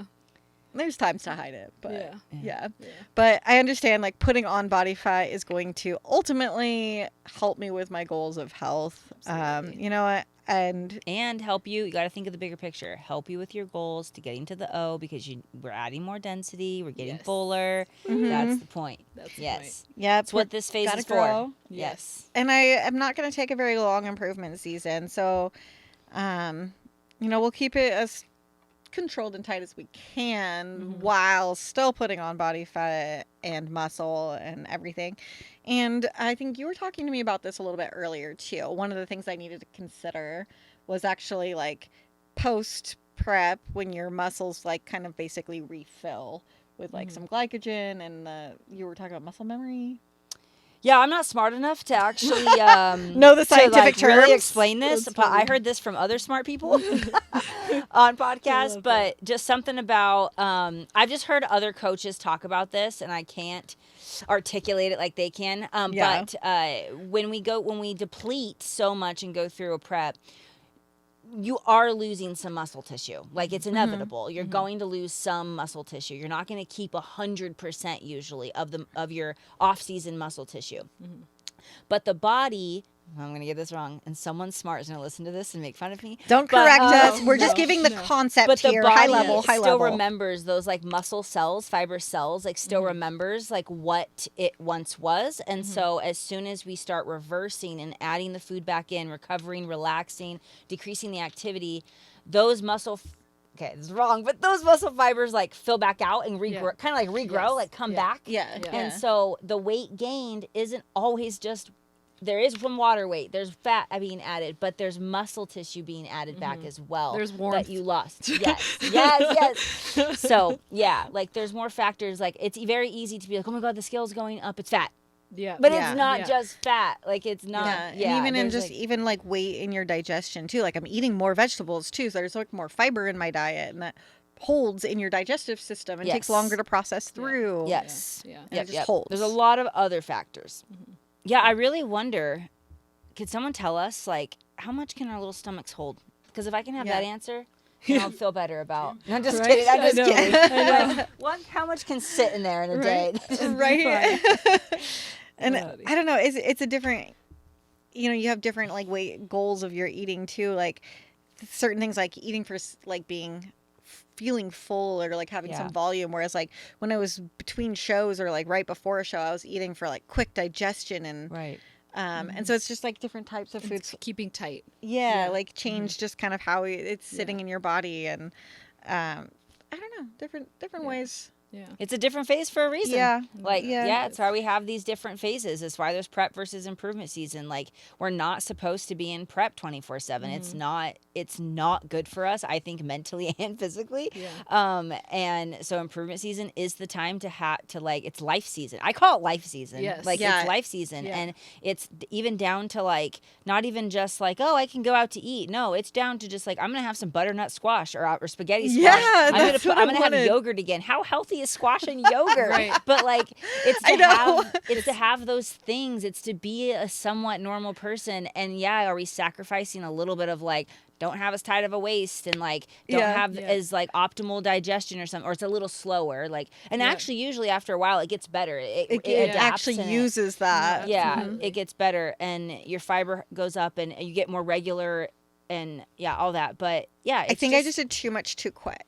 A: There's times to hide it, but
D: Yeah.
A: yeah.
D: Yeah.
A: But I understand like putting on body fat is going to ultimately help me with my goals of health.
D: Absolutely.
A: You know, and
C: help you. You got to think of the bigger picture. Help you with your goals to getting to the O because we're adding more density. We're getting
D: Yes.
C: fuller.
A: Mhm.
C: That's the point.
D: That's the
C: yes,
D: point.
A: yeah,
C: that's what this phase
A: gotta
C: is
A: grow.
C: for. Yes.
A: And I am not going to take a very long improvement season. So, you know, we'll keep it as controlled and tight as we can
D: Mhm.
A: while still putting on body fat and muscle and everything. And I think you were talking to me about this a little bit earlier too. One of the things I needed to consider was actually like post prep when your muscles like kind of basically refill with like
D: Mhm.
A: some glycogen and you were talking about muscle memory.
C: Yeah, I'm not smart enough to actually
A: Know the
C: to, like,
A: scientific
C: really
A: terms?
C: explain this,
D: That's
C: but I
D: funny.
C: heard this from other smart people on podcasts.
D: love
C: But just something about I've just heard other coaches talk about this, and I can't articulate it like they can.
A: Yeah.
C: But when we deplete so much and go through a prep, you are losing some muscle tissue. Like it's inevitable. You're going to lose some muscle tissue. You're not going to keep 100% usually of your off-season muscle tissue. But the body, I'm going to get this wrong, and someone smart is going to listen to this and make fun of me.
A: Don't
C: But,
A: correct us. We're just
D: no,
A: giving the
D: no.
A: concept
C: But the
A: here.
C: body
A: High level, high
C: still
A: level.
C: remembers those like muscle cells, fiber cells, like still remembers like what it once was. And so as soon as we start reversing and adding the food back in, recovering, relaxing, decreasing the activity, those okay, this is wrong, but those muscle fibers like fill back out and regrow,
D: Yeah.
C: kind of like regrow,
D: Yes.
C: like come
D: Yeah.
C: back.
A: Yeah.
D: Yeah.
C: And so the weight gained isn't always just, there is some water weight, there's fat being added, but there's muscle tissue being added back as well.
D: There's warmth.
C: That you lost. Yes, yes, yes. So yeah, like there's more factors. Like it's very easy to be like, oh my God, the scale's going up, it's fat.
D: Yeah.
C: But
A: Yeah.
C: it's not
D: Yeah.
C: just fat. Like it's not.
A: Yeah,
C: Yeah.
A: and even in
C: there's,
A: just
C: like-
A: even like weight in your digestion too. Like I'm eating more vegetables too, so there's like more fiber in my diet, and that holds in your digestive system and takes
C: Yes.
A: longer to process through.
C: Yes.
D: Yeah.
A: And it just holds.
C: There's a lot of other factors.
D: Mhm.
C: Yeah, I really wonder, could someone tell us, like, how much can our little stomachs hold? Because if I can have
A: Yeah.
C: that answer, then I'll feel better about. No, I'm just
D: Right?
C: kidding. I'm
D: I
C: just
D: know.
C: kidding.
D: I know.
C: Like, how much can sit in there in a
D: Right.
C: day?
A: Right. And
D: Funny.
A: I don't know, it's a different, you have different like weight goals of your eating too. Like certain things like eating for like feeling full or like having some
C: Yeah.
A: volume. Whereas like when I was between shows or like right before a show, I was eating for like quick digestion and
C: Right.
A: and so it's just like different types of foods.
D: It's keeping tight.
A: Yeah,
D: Yeah.
A: like change just kind of how it's sitting
D: Yeah.
A: in your body and I don't know, different
D: Yeah.
A: ways.
D: Yeah.
C: It's a different phase for a reason.
A: Yeah.
C: Like,
A: Yeah.
C: yeah, it's why we have these different phases. It's why there's prep versus improvement season. Like, we're not supposed to be in prep 24/7. It's not good for us, I think, mentally and physically.
D: Yeah.
C: And so improvement season is the time to like, it's life season. I call it life season.
D: Yes.
C: Like,
A: Yeah.
C: it's life season.
D: Yeah.
C: And it's even down to like, not even just like, oh, I can go out to eat. No, it's down to just like, I'm going to have some butternut squash or spaghetti squash.
A: Yeah,
C: I'm
A: that's what I
C: I'm gonna have
A: wanted.
C: yogurt again. How healthy is squash and yogurt?
D: Right.
C: But like, it's
A: I
C: to
A: know.
C: have those things. It's to be a somewhat normal person. And yeah, are we sacrificing a little bit of like, don't have as tight of a waist and like don't
A: Yeah.
C: have
D: Yeah.
C: as like optimal digestion or something, or it's a little slower. Like, and
D: Yeah.
C: actually, usually after a while, it gets better. It
A: It
C: adapts
A: actually
C: and
A: uses that.
C: yeah,
D: Absolutely.
C: it gets better and your fiber goes up and you get more regular and yeah, all that. But yeah,
A: I think I just did too much too quick.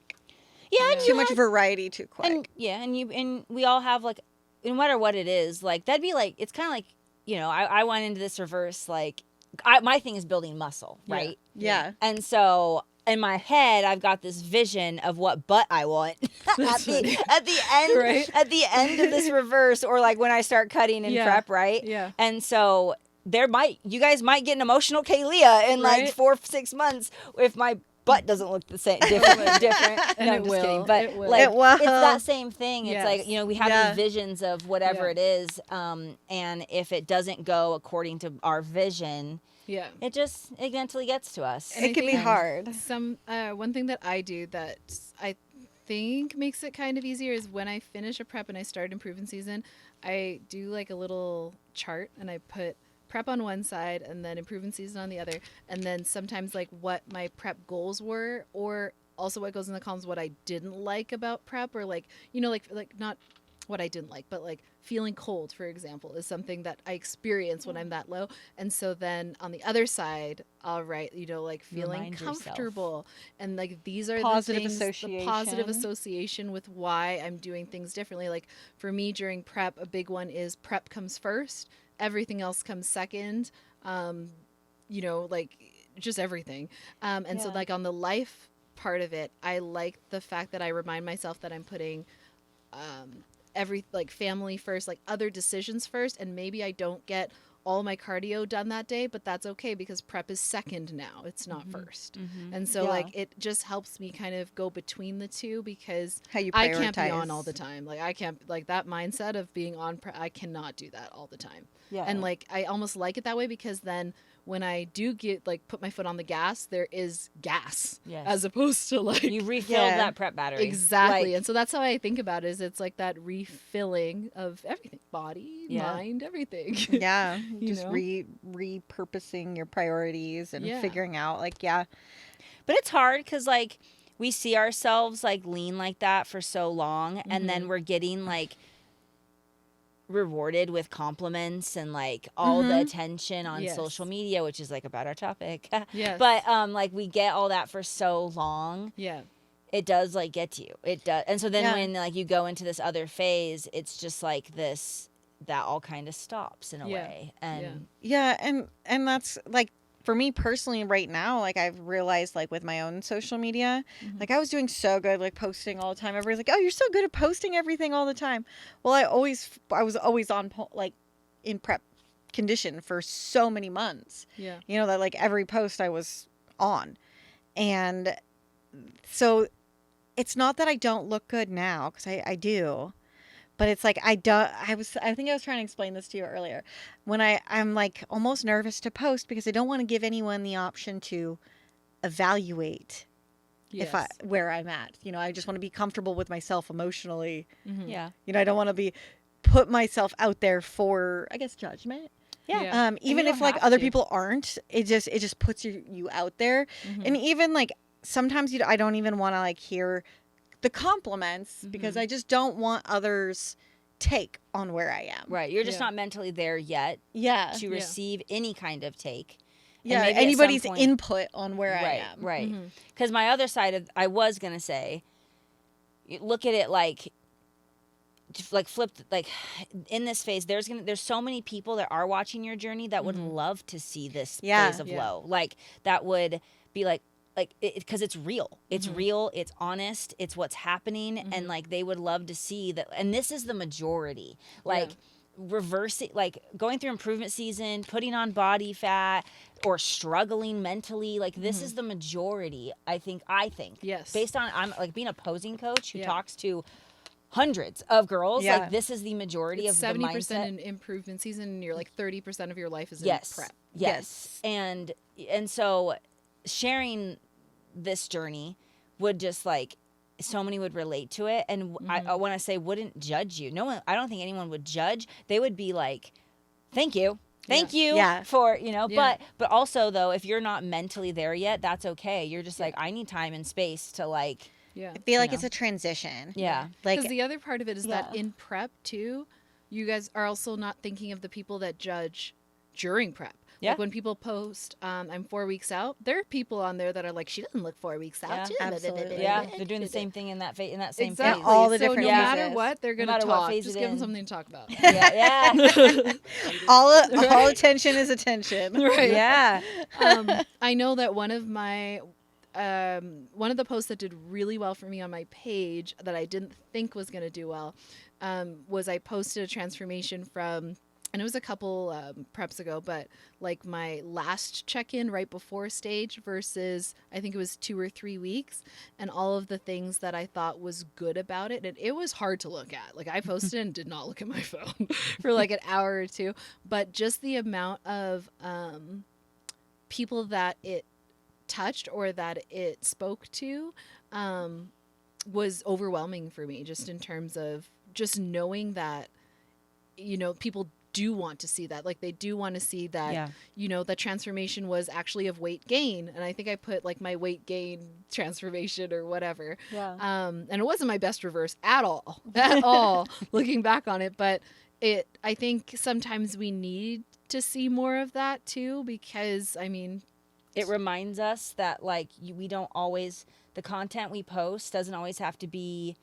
C: yeah, and
D: Yeah.
C: you
A: Too much variety too quick.
C: and yeah, and we all have like, no matter what it is, like that'd be like, it's kind of like, I went into this reverse, like my thing is building muscle,
D: Yeah.
C: right?
A: yeah.
C: And so in my head, I've got this vision of what butt I want at the end,
D: Right.
C: at the end of this reverse, or like when I start cutting in
D: Yeah.
C: prep, right?
D: Yeah.
C: And so you guys might get an emotional Kaylia in like
D: Right.
C: 4-6 months if my butt doesn't look the same, different.
D: And
C: No,
D: it
C: I'm just
D: will.
C: kidding. But
D: It will.
C: like,
A: It will.
C: it's that same thing. It's
D: Yes.
C: like, we have
A: Yeah.
C: these visions of whatever
D: Yeah.
C: it is. And if it doesn't go according to our vision,
D: Yeah.
C: it mentally gets to us.
D: And I
A: It can be
D: think
A: hard.
D: Some one thing that I do that I think makes it kind of easier is when I finish a prep and I start improvement season, I do like a little chart and I put prep on one side and then improvement season on the other, and then sometimes like what my prep goals were, or also what goes in the columns what I didn't like about prep, or like like not what I didn't like, but like feeling cold, for example, is something that I experience when I'm that low. And so then on the other side, I'll write, like feeling
C: Remind yourself.
D: comfortable. And like these are
A: Positive
D: the things, the positive
A: association.
D: association with why I'm doing things differently. Like for me during prep, a big one is prep comes first, everything else comes second. Like just everything. And so
A: Yeah.
D: like on the life part of it, I like the fact that I remind myself that I'm putting every like family first, like other decisions first, and maybe I don't get all my cardio done that day, but that's okay because prep is second now, it's not first. And so
A: Yeah.
D: like it just helps me kind of go between the two, because
A: How you
D: I
A: prioritize.
D: can't be on all the time. Like I can't, like that mindset of being on I cannot do that all the time.
A: Yeah.
D: And like I almost like it that way, because then when I do get like put my foot on the gas, there is gas,
C: Yes.
D: as opposed to like
C: You refilled
A: Yeah.
C: that prep battery.
D: exactly.
C: Like,
D: And so that's how I think about it, is it's like that refilling of everything, body,
C: Yeah.
D: mind, everything.
A: Yeah.
D: You
A: Just
D: know?
A: repurposing your priorities and
D: Yeah.
A: figuring out like, yeah.
C: but it's hard because like we see ourselves like lean like that for so long, and then
D: Mhm.
C: we're getting like rewarded with compliments and like all the
A: Mhm.
C: attention on
D: Yes.
C: social media, which is like about our topic.
D: Yes.
C: But like we get all that for so long,
D: Yeah.
C: it does like get to you. It does. And so then
A: Yeah.
C: when like you go into this other phase, it's just like this, that all kind of stops in a
D: Yeah.
C: way. And
A: Yeah, and that's like for me personally right now, like I've realized like with my own social media,
D: Mhm.
A: like I was doing so good, like posting all the time. Everybody's like, "Oh, you're so good at posting everything all the time." Well, I was always on like in prep condition for so many months.
D: Yeah.
A: That like every post I was on. And so it's not that I don't look good now, because I do. But it's like I think I was trying to explain this to you earlier. When I'm like almost nervous to post because I don't want to give anyone the option to evaluate if I
D: Yes.
A: where I'm at. You know, I just want to be comfortable with myself emotionally.
C: Yeah.
A: You know, I don't want to be put myself out there for, I guess, judgment.
C: Yeah.
D: Yeah.
A: Even
C: you
A: if
C: don't
A: like
C: have
A: other
C: to.
A: people aren't, it just puts you out there. And even like sometimes I don't even want to like hear the compliments because I just don't want others take on where I am.
C: Right. You're just
D: Yeah.
C: not mentally there yet
A: Yeah.
C: to receive any kind of take. And
A: Yeah.
C: maybe at some
A: Anybody's
C: point-
A: input on where I
C: Right.
A: am.
C: Right. Because my other side of, I was going to say, look at it like flipped, like in this phase, there's so many people that are watching your journey that would love to see this
A: Yeah.
C: phase of
D: Yeah.
C: low. Like that would be like because it's real. It's real. It's honest. It's what's happening. And like, they would love to see that. And this is the majority, like reversing, like going through improvement season, putting on body fat or struggling mentally. Like this is the majority. I think
D: Yes.
C: based on, I'm like being a posing coach who
D: Yeah.
C: talks to hundreds of girls.
A: Yeah.
C: Like this is the majority
D: It's
C: of the
D: 70%
C: mindset.
D: in improvement season, and you're like 30% of your life is
C: Yes.
D: in prep.
C: Yes. And so sharing this journey would just like, so many would relate to it. And I want to say, wouldn't judge you. No one, I don't think anyone would judge. They would be like, thank you. Thank you
A: Yeah.
C: for, you know,
D: Yeah.
C: but also though, if you're not mentally there yet, that's okay. You're just like, I need time and space to like,
D: Yeah.
A: I feel like
C: know.
A: it's a transition.
C: yeah.
A: Like,
D: Because the other part of it is that
A: Yeah.
D: in prep too, you guys are also not thinking of the people that judge during prep.
C: Yeah.
D: Like when people post, I'm 4 weeks out, there are people on there that are like, she doesn't look 4 weeks out.
C: Yeah.
D: She doesn't-
A: Absolutely.
C: Yeah. They're doing the same thing in that in that same
D: Exactly.
C: phase.
A: all the
D: so
A: different
D: no matter
A: phases.
D: what, they're
C: No
D: going to
C: matter what
D: talk.
C: phase
D: Just
C: it
D: give them
C: in.
D: something to talk about.
C: Yeah.
A: all attention is attention.
D: Right.
C: Yeah.
D: I know that one of the posts that did really well for me on my page that I didn't think was going to do well was I posted a transformation from, and it was a couple preps ago, but like my last check-in right before stage versus I think it was 2 or 3 weeks, and all of the things that I thought was good about it. And it was hard to look at. Like I posted and did not look at my phone for like an hour or two, but just the amount of people that it touched or that it spoke to was overwhelming for me, just in terms of just knowing that, you know, people do want to see that. Like they do want to see that,
C: Yeah.
D: you know, the transformation was actually of weight gain. And I think I put like my weight gain transformation or whatever.
C: Yeah.
D: And it wasn't my best reverse at all, looking back on it. But I think sometimes we need to see more of that too, because I mean,
C: It reminds us that like we don't always, the content we post doesn't always have to be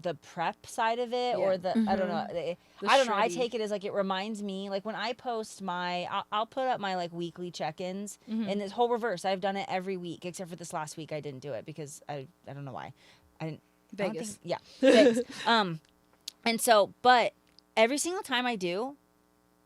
C: the prep side of it or the I don't know. I don't know. I
D: shreddy.
C: take it as like, it reminds me, like when I post I'll put up my like weekly check-ins and this whole reverse. I've done it every week except for this last week I didn't do it because I don't know why. I don't
D: Vegas.
C: think- yeah. Vegas. And so, but every single time I do,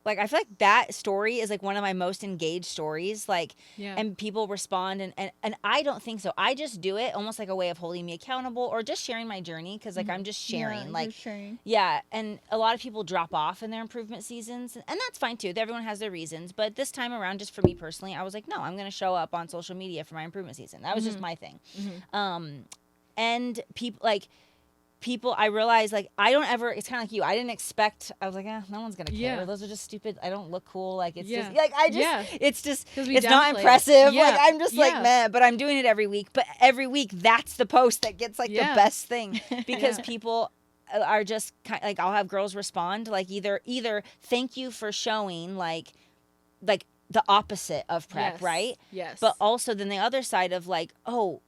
C: like I feel like that story is like one of my most engaged stories. Like,
D: Yeah.
C: and people respond and I don't think so. I just do it almost like a way of holding me accountable or just sharing my journey because like I'm just sharing. Like,
A: sharing.
C: yeah, and a lot of people drop off in their improvement seasons, and that's fine too. Everyone has their reasons, but this time around, just for me personally, I was like, no, I'm going to show up on social media for my improvement season. That was just my thing. And people, I realized like I don't ever. It's kind of like you. I didn't expect. I was like, no one's gonna care.
D: Yeah.
C: Those are just stupid. I don't look cool. Like it's
D: Yeah.
C: just like I just.
D: Yeah.
C: It's just.
D: 'Cause we
C: It's not
D: downplay it.
C: impressive.
D: Yeah.
C: Like I'm just like
D: Yeah.
C: meh. But I'm doing it every week. But every week, that's the post that gets like
D: Yeah.
C: the best thing because
D: Yeah.
C: people are just like I'll have girls respond like either thank you for showing like the opposite of prep,
D: Yes.
C: right?
D: Yes.
C: But also then the other side of like, oh,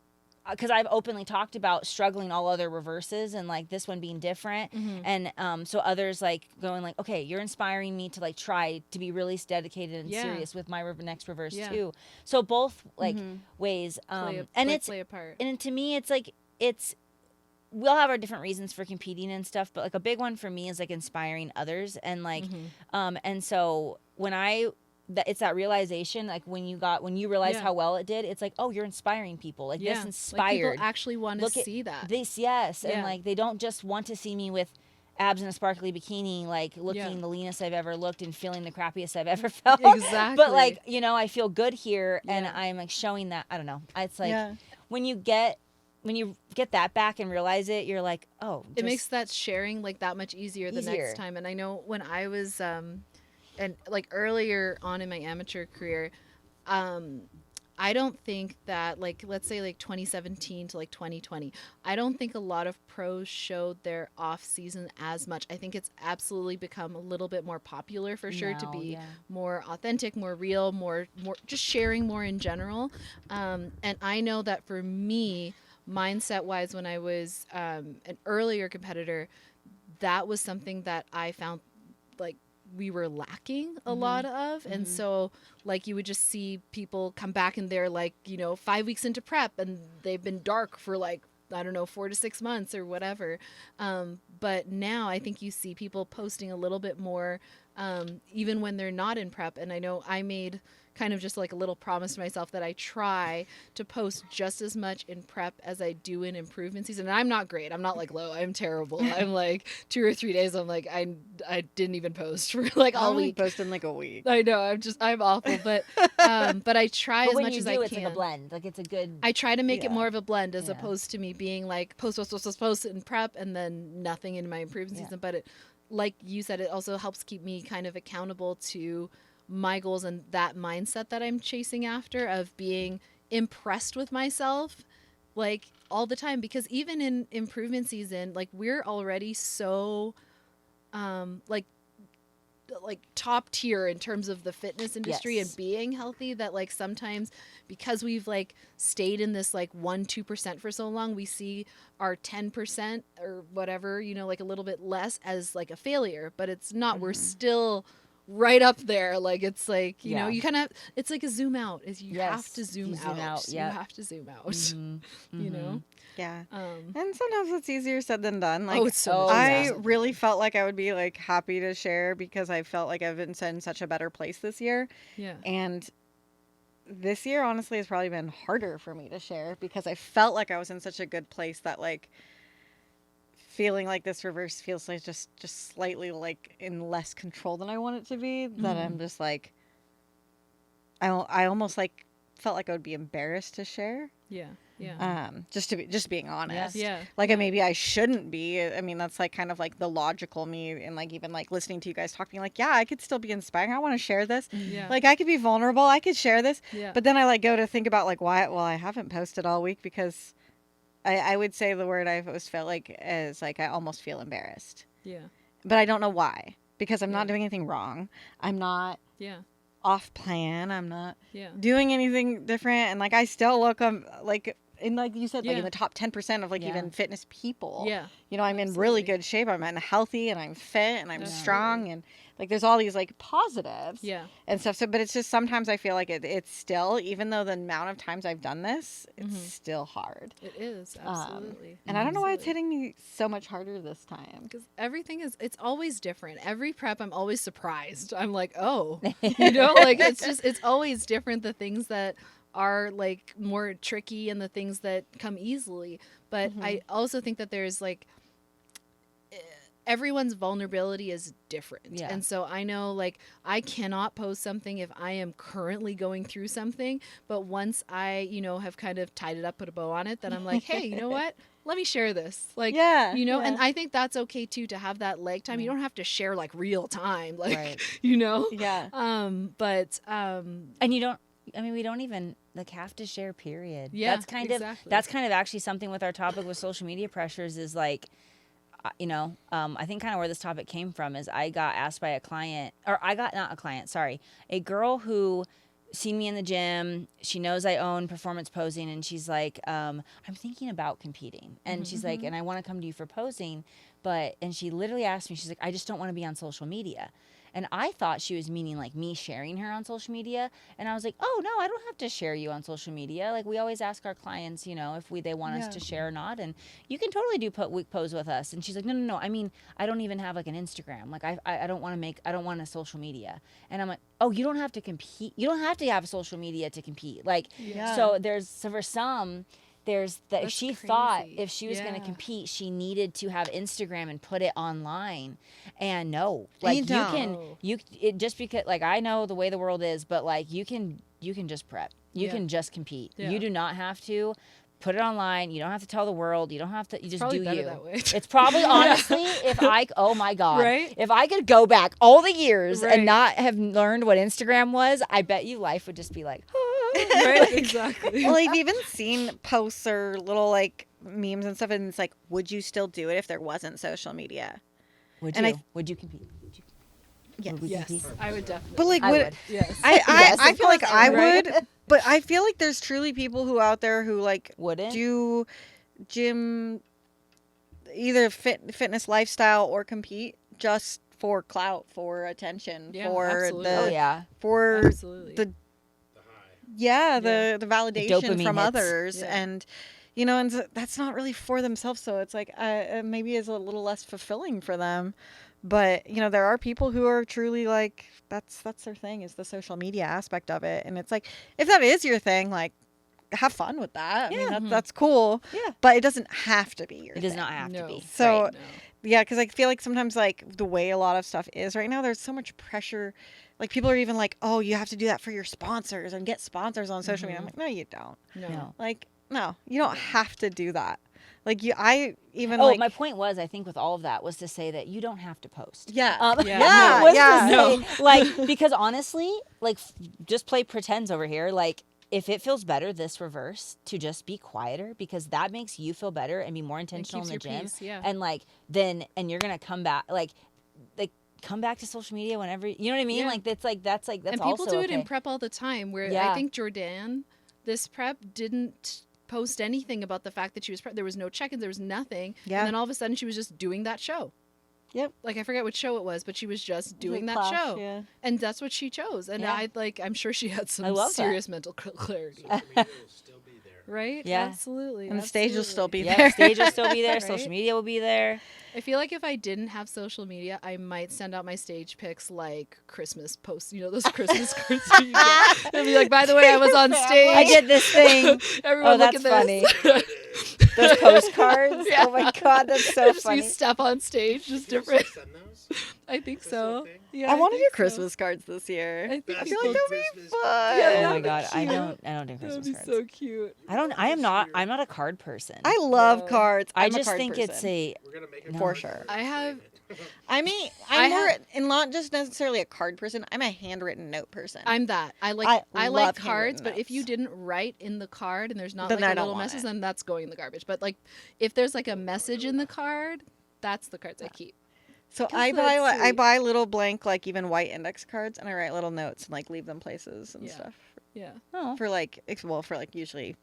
C: because I've openly talked about struggling all other reverses and like this one being different. And so others like going like, okay, you're inspiring me to like try to be really dedicated and
D: Yeah.
C: serious with my next reverse
D: Yeah.
C: too. So both like ways.
D: play a part.
C: And to me, it's like, we all have our different reasons for competing and stuff, but like a big one for me is like inspiring others. And like, and so when it's that realization, like when you realize
D: Yeah.
C: how well it did, it's like, oh, you're inspiring people. Like
D: Yeah.
C: this
D: Like
C: inspired.
D: people actually want to
C: Look at
D: see that.
C: This, yes.
D: Yeah.
C: And like, they don't just want to see me with abs and a sparkly bikini, like looking
D: Yeah.
C: the leanest I've ever looked and feeling the crappiest I've ever felt.
D: Exactly.
C: But like, I feel good here and
D: Yeah.
C: I'm like showing that, I don't know. It's like,
A: Yeah.
C: when you get that back and realize it, you're like, oh,
D: It makes that sharing like that much easier the
C: Easier.
D: next time. And I know when I was and like earlier on in my amateur career, um I don't think that, like, let's say like 2017 to like 2020, I don't think a lot of pros showed their off season as much. I think it's absolutely become a little bit more popular for sure to
C: now,
D: be
C: yeah.
D: more authentic, more real, more just sharing more in general. And I know that for me, mindset wise, when I was an earlier competitor, that was something that I found like we were lacking a lot of. And so like you would just see people come back and they're like, 5 weeks into prep and they've been dark for like, I don't know, 4 to 6 months or whatever. But now I think you see people posting a little bit more, even when they're not in prep. And I know I made kind of just like a little promise to myself that I try to post just as much in prep as I do in improvement season. And I'm not great. I'm not like low. I'm terrible. I'm like 2 or 3 days. I'm like, I didn't even post for like
A: I'll
D: all
A: only
D: week.
A: post in like a week.
D: I know. I'm awful. But I try
C: But
D: as
C: when
D: much
C: you
D: as
C: do,
D: I
C: it's
D: can.
C: like a blend. Like it's a good.
D: I try to make it
A: Yeah.
D: more of a blend as
C: Yeah.
D: opposed to me being like post in prep and then nothing in my improvement
C: Yeah.
D: season. But it, like you said, it also helps keep me kind of accountable to my goals and that mindset that I'm chasing after of being impressed with myself like all the time. Because even in improvement season, like we're already so like top tier in terms of the fitness industry
C: Yes.
D: and being healthy, that like sometimes because we've like stayed in this like 1-2% for so long, we see our 10% or whatever, like a little bit less as like a failure. But it's not. We're still right up there. Like it's like
C: Yeah.
D: you kind of, it's like a zoom out. Is you have
C: Yes,
D: to zoom
C: you zoom out,
D: You
C: yep.
D: have to zoom out.
C: Mhm.
D: You know.
A: Yeah.
D: Um,
A: And sometimes it's easier said than done. Like,
D: oh, it's so
C: oh,
D: much
A: I
D: easier than
A: really
D: that.
A: felt like I would be like happy to share because I felt like I've been in such a better place this year.
D: Yeah.
A: And this year, honestly, has probably been harder for me to share because I felt like I was in such a good place that like feeling like this reverse feels like just slightly like in less control than I want it to be. That I'm just like, I almost like felt like I would be embarrassed to share.
D: Yeah. Yeah.
A: Just being honest.
D: Yeah.
A: Like maybe I shouldn't be. I mean, that's like kind of like the logical me, and like even like listening to you guys talking, like, yeah, I could still be inspiring. I want to share this.
D: Yeah.
A: Like I could be vulnerable. I could share this.
D: Yeah.
A: But then I like go to think about like why. Well, I haven't posted all week because I would say the word I've always felt like is like I almost feel embarrassed,
D: Yeah.
A: but I don't know why because I'm not
D: Yeah.
A: doing anything wrong. I'm not
D: Yeah.
A: off plan. I'm not
D: Yeah.
A: doing anything different, and like I still look like in like you said like
D: Yeah.
A: in the top 10% of like
C: Yeah.
A: even fitness people.
D: Yeah.
A: I'm in really
D: Absolutely.
A: good shape. I'm healthy and I'm fit and I'm
D: Absolutely.
A: strong, and like there's all these like positives
D: Yeah.
A: and stuff. So but it's just sometimes I feel like it's still, even though the amount of times I've done this, it's still hard.
D: It is. Absolutely.
A: And I don't know why it's hitting me so much harder this time.
D: Because everything is, it's always different. Every prep, I'm always surprised. I'm like, oh, like it's always different. The things that are like more tricky and the things that come easily. But I also think that there's like, everyone's vulnerability is different.
C: Yeah.
D: And so I know like I cannot post something if I am currently going through something, but once I, have kind of tied it up, put a bow on it, then I'm like, hey, you know what? Let me share this. Like,
A: Yeah,
D: and
A: yeah.
D: I think that's okay too, to have that leg time. You don't have to share like real time, like,
C: Right.
A: Yeah.
C: And you don't. I mean, we don't even like have to share. Period.
D: Yeah,
C: That's kind
D: exactly.
C: of actually something with our topic with social media pressures is like, I think kind of where this topic came from is I got asked by a client, or I got not a client, sorry, a girl who seen me in the gym. She knows I own performance posing, and she's like, I'm thinking about competing, and she's like, and I want to come to you for posing, and she literally asked me, she's like, I just don't want to be on social media. And I thought she was meaning like me sharing her on social media. And I was like, oh, no, I don't have to share you on social media. Like we always ask our clients, if they want us to share or not. And you can totally do week pose with us. And she's like, no. I mean, I don't even have like an Instagram. Like I don't want a social media. And I'm like, oh, you don't have to compete. You don't have to have social media to compete. Like,
A: Yeah.
C: so for some, there's that if
D: That's
C: she thought
D: crazy.
C: if she was going to
D: Yeah.
C: compete, she needed to have Instagram and put it online. And no, like
A: You don't.
C: just because like I know the way the world is, but like you can just prep. You
D: Yeah.
C: can just compete.
D: Yeah.
C: You do not have to put it online. You don't have to tell the world. You don't have to. You just
D: Probably
C: do
D: better
C: you.
D: that way.
C: It's probably honestly, oh my God,
D: Right?
C: if I could go back all the years
D: Right.
C: and not have learned what Instagram was, I bet you life would just be like,
D: Right, exactly.
A: Well, I've even seen posts or little like memes and stuff, and it's like, would you still do it if there wasn't social media?
C: would
A: And
C: you? Would you compete?
A: Yes.
C: Would we
D: Yes,
C: compete?
D: I would definitely.
A: But like,
C: I
A: would
C: would.
D: Yes.
A: I
C: Yes, of
A: feel like
C: course
A: I
C: I would.
A: would, but I feel like there's truly people who out there who like
C: Wouldn't?
A: do gym, either fitness lifestyle or compete just for clout, for attention,
D: Yeah,
A: for
D: absolutely.
C: Oh
A: the
C: yeah.
A: for
D: Absolutely.
A: the
B: The high.
A: yeah,
D: Yeah.
A: the validation
C: dopamine
A: from
C: hits.
A: others,
D: Yeah.
A: and you know, and that's not really for themselves. So it's like maybe is a little less fulfilling for them. But you know, there are people who are truly like that's their thing, is the social media aspect of it, and it's like if that is your thing, like have fun with that. I mean,
C: Yeah.
A: that's cool.
C: Yeah.
A: But it doesn't have to be your
C: It does
A: thing.
C: not have to
D: No.
C: be.
A: So-
C: Right.
D: No.
A: Yeah, because I feel like sometimes like the way a lot of stuff is right now, there's so much pressure. Like people are even like, oh, you have to do that for your sponsors and get sponsors on social media. I'm like, no, you don't.
C: No.
A: Like, no, you don't have to do that. Like I even
C: Oh,
A: like
C: my point was, I think with all of that was to say that you don't have to post.
A: yeah,
D: Yeah.
A: yeah,
C: was to
A: yeah.
C: say, like, because honestly, like, just play pretends over here. Like, if it feels better this reverse to just be quieter, because that makes you feel better and be more intentional in
D: keeps
C: the
D: your
C: gym,
D: peace, yeah.
C: and like and you're gonna come back like come back to social media whenever you know what I mean.
D: Yeah.
C: Like that's
D: And people
C: also
D: do it
C: okay.
D: in prep all the time. Where
C: Yeah.
D: I think Jordan, this prep didn't post anything about the fact that she was prep. There was no check-ins. There was nothing.
A: Yeah.
D: And then all of a sudden, she was just doing that show.
A: Yep.
D: Like I forget what show it was, but she was just doing that
A: Clash,
D: show,
A: yeah.
D: and that's what she chose. And
C: Yeah.
D: I'm sure she had some
C: I love that.
D: serious mental clarity.
B: Social media will still be there.
D: Right?
C: Yeah.
D: Absolutely.
A: And the stage will still
D: absolutely.
A: be
C: Yeah,
A: there.
C: stage will still be there.
D: Right?
C: Social media will be there.
D: I feel like if I didn't have social media, I might send out my stage pics like Christmas posts. You know those Christmas cards that you get? And be like, by the way, I was on stage.
C: I did this thing.
D: Everyone
C: Oh,
D: look
C: that's
D: at this.
C: funny. Those postcards.
D: Yeah.
C: Oh my God, that's so
D: Just
C: funny.
D: we step on stage, just
B: Can you
D: different.
B: still send those?
D: I think
B: That's the
D: so.
B: thing?
D: Yeah,
A: I want to do
D: think so.
A: Christmas cards this year.
D: I think
B: Best
D: I
A: feel like
D: feel
A: that'd be
B: Christmas
A: fun.
B: cards.
D: Yeah,
C: Oh
D: that'd
C: my
D: be
C: God, I
D: cute.
C: don't do
D: That would
C: Christmas
D: be
C: cards.
D: so cute.
C: I'm not a card person.
A: I love
D: No.
A: cards.
C: I
A: I'm a
C: just
A: card
C: think
A: person.
C: it's a
B: We're gonna make it
C: No.
A: For
B: hard
A: sure.
B: to
D: I have-
B: frame it.
A: I mean,
D: I
A: I'm more,
D: have-
A: and not just necessarily a card person. I'm a handwritten note person.
D: I'm that. I
A: I
D: like
A: love
D: cards,
A: handwritten
D: but if you
A: notes.
D: didn't write in the card and there's not
A: Then
D: like
A: I
D: a
A: don't
D: little
A: want
D: message,
A: it.
D: then that's going in the garbage. But like if there's like a message in the card, that's the cards I keep.
A: So
D: 'Cause
A: I buy
D: that's
A: I
D: sweet.
A: buy little blank like even white index cards, and I write little notes and like leave them places and
D: Yeah.
A: stuff
D: Yeah.
C: oh
A: for like for like usually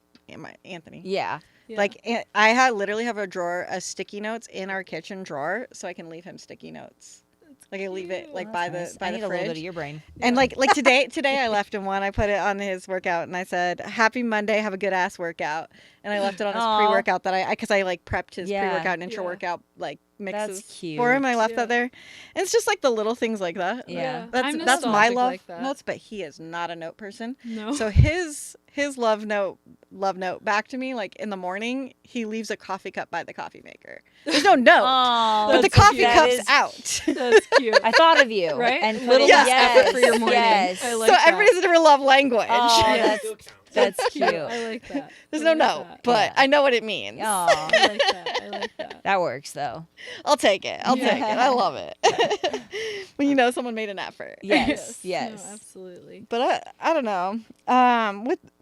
A: Anthony.
C: yeah.
D: Yeah.
A: Like I had literally have a drawer of sticky notes in our kitchen drawer, so I can leave him sticky notes. Like I leave it
D: cute.
A: like
C: Oh,
A: by
C: that's
A: the
C: nice.
A: by
C: I
A: the
C: need a little bit
A: fridge.
C: of your brain.
A: And
D: Yeah.
A: like today I left him one. I put it on his workout and I said, "Happy Monday, have a good ass workout." And I left it on his
C: Aw.
A: pre-workout that I because I like prepped his
C: Yeah.
A: pre-workout and
D: Yeah.
A: intra-workout like mixes
C: cute.
A: for him. I left
D: Yeah.
A: that there. And it's just like the little things like that.
C: Yeah.
A: That's
D: I'm
A: that's my
D: nostalgic
A: love
D: like that.
A: notes, but he is not a note person.
D: No.
A: So his love note back to me like in the morning, he leaves a coffee cup by the coffee maker. There's no note,
C: Oh,
A: but the
D: that's so
A: coffee
D: cute.
C: that
A: cup's
C: is-
A: out.
D: That's cute.
C: I thought of you,
D: Right?
C: And put
D: Little
C: it-
A: less
C: yes,
D: effort for your morning.
C: Yes.
D: I like
A: So
D: that.
A: everybody has a different love language.
C: Oh,
D: Yeah.
C: that's
B: Still counts.
C: that's cute.
D: I like that.
A: There's
D: I
A: no
D: like
A: note,
D: that.
A: but
C: Yeah.
A: I know what it means.
C: Oh,
D: I like that. I like that.
C: that works though.
A: I'll take it. I'll take it. I
C: Yeah.
A: love it. When you know someone made an effort.
C: Yes,
D: No,
C: yes.
D: absolutely.
A: But I don't know.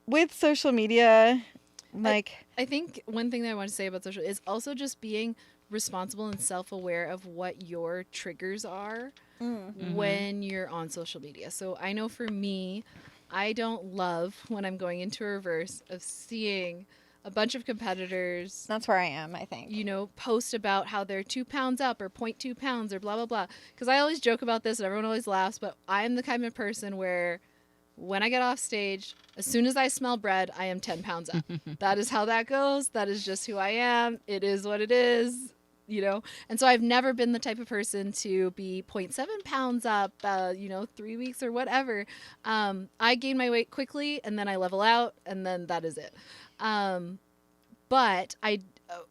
A: With social media, like
D: I think one thing that I want to say about social is also just being responsible and self-aware of what your triggers are when you're on social media. So I know for me, I don't love when I'm going into a reverse of seeing a bunch of competitors,
A: that's where I am, I think.
D: you know, post about how they're 2 pounds up or 0.2 pounds or blah, blah, blah. Because I always joke about this and everyone always laughs, but I'm the kind of person where when I get off stage, as soon as I smell bread, I am 10 pounds up. That is how that goes. That is just who I am. It is what it is, you know? And so I've never been the type of person to be 0.7 pounds up, 3 weeks or whatever. I gain my weight quickly and then I level out and then that is it. But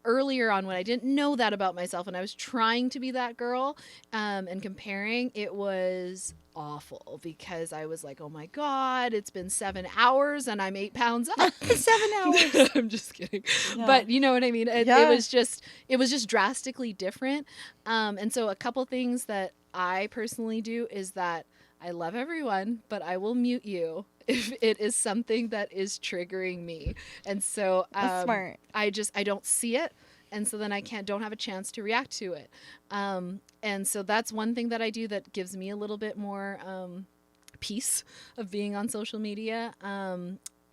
D: earlier on when I didn't know that about myself and I was trying to be that girl and comparing, it was awful because I was like, oh my God, it's been 7 hours and I'm 8 pounds up.
C: 7 hours.
D: I'm just kidding.
C: Yeah.
D: But you know what I mean? It
A: Yeah.
D: was just drastically different. And so a couple things that I personally do is that I love everyone, but I will mute you if it is something that is triggering me. And so
A: That's smart.
D: I don't see it. And so then I don't have a chance to react to it. And so that's one thing that I do that gives me a little bit more peace of being on social media.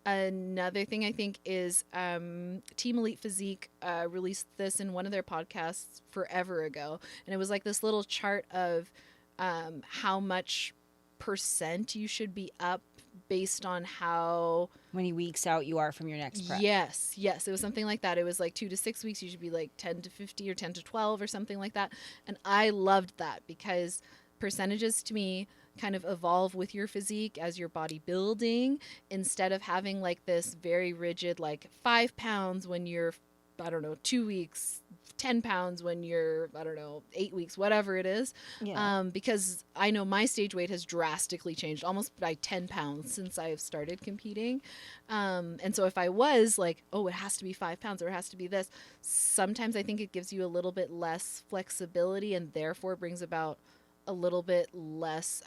D: Another thing I think is Team Elite Physique released this in one of their podcasts forever ago. And it was like this little chart of how much percent you should be up based on how
C: many weeks out you are from your next prep.
D: Yes, it was something like that. It was like 2 to 6 weeks. You should be like 10 to 50 or 10 to 12 or something like that. And I loved that because percentages to me kind of evolve with your physique as you're bodybuilding instead of having like this very rigid like 5 pounds when you're, I don't know, 2 weeks, 10 pounds when you're, I don't know, 8 weeks, whatever it is.
A: Yeah.
D: Because I know my stage weight has drastically changed almost by 10 pounds since I've started competing. And so if I was like, oh, it has to be 5 pounds or it has to be this, sometimes I think it gives you a little bit less flexibility and therefore brings about a little bit less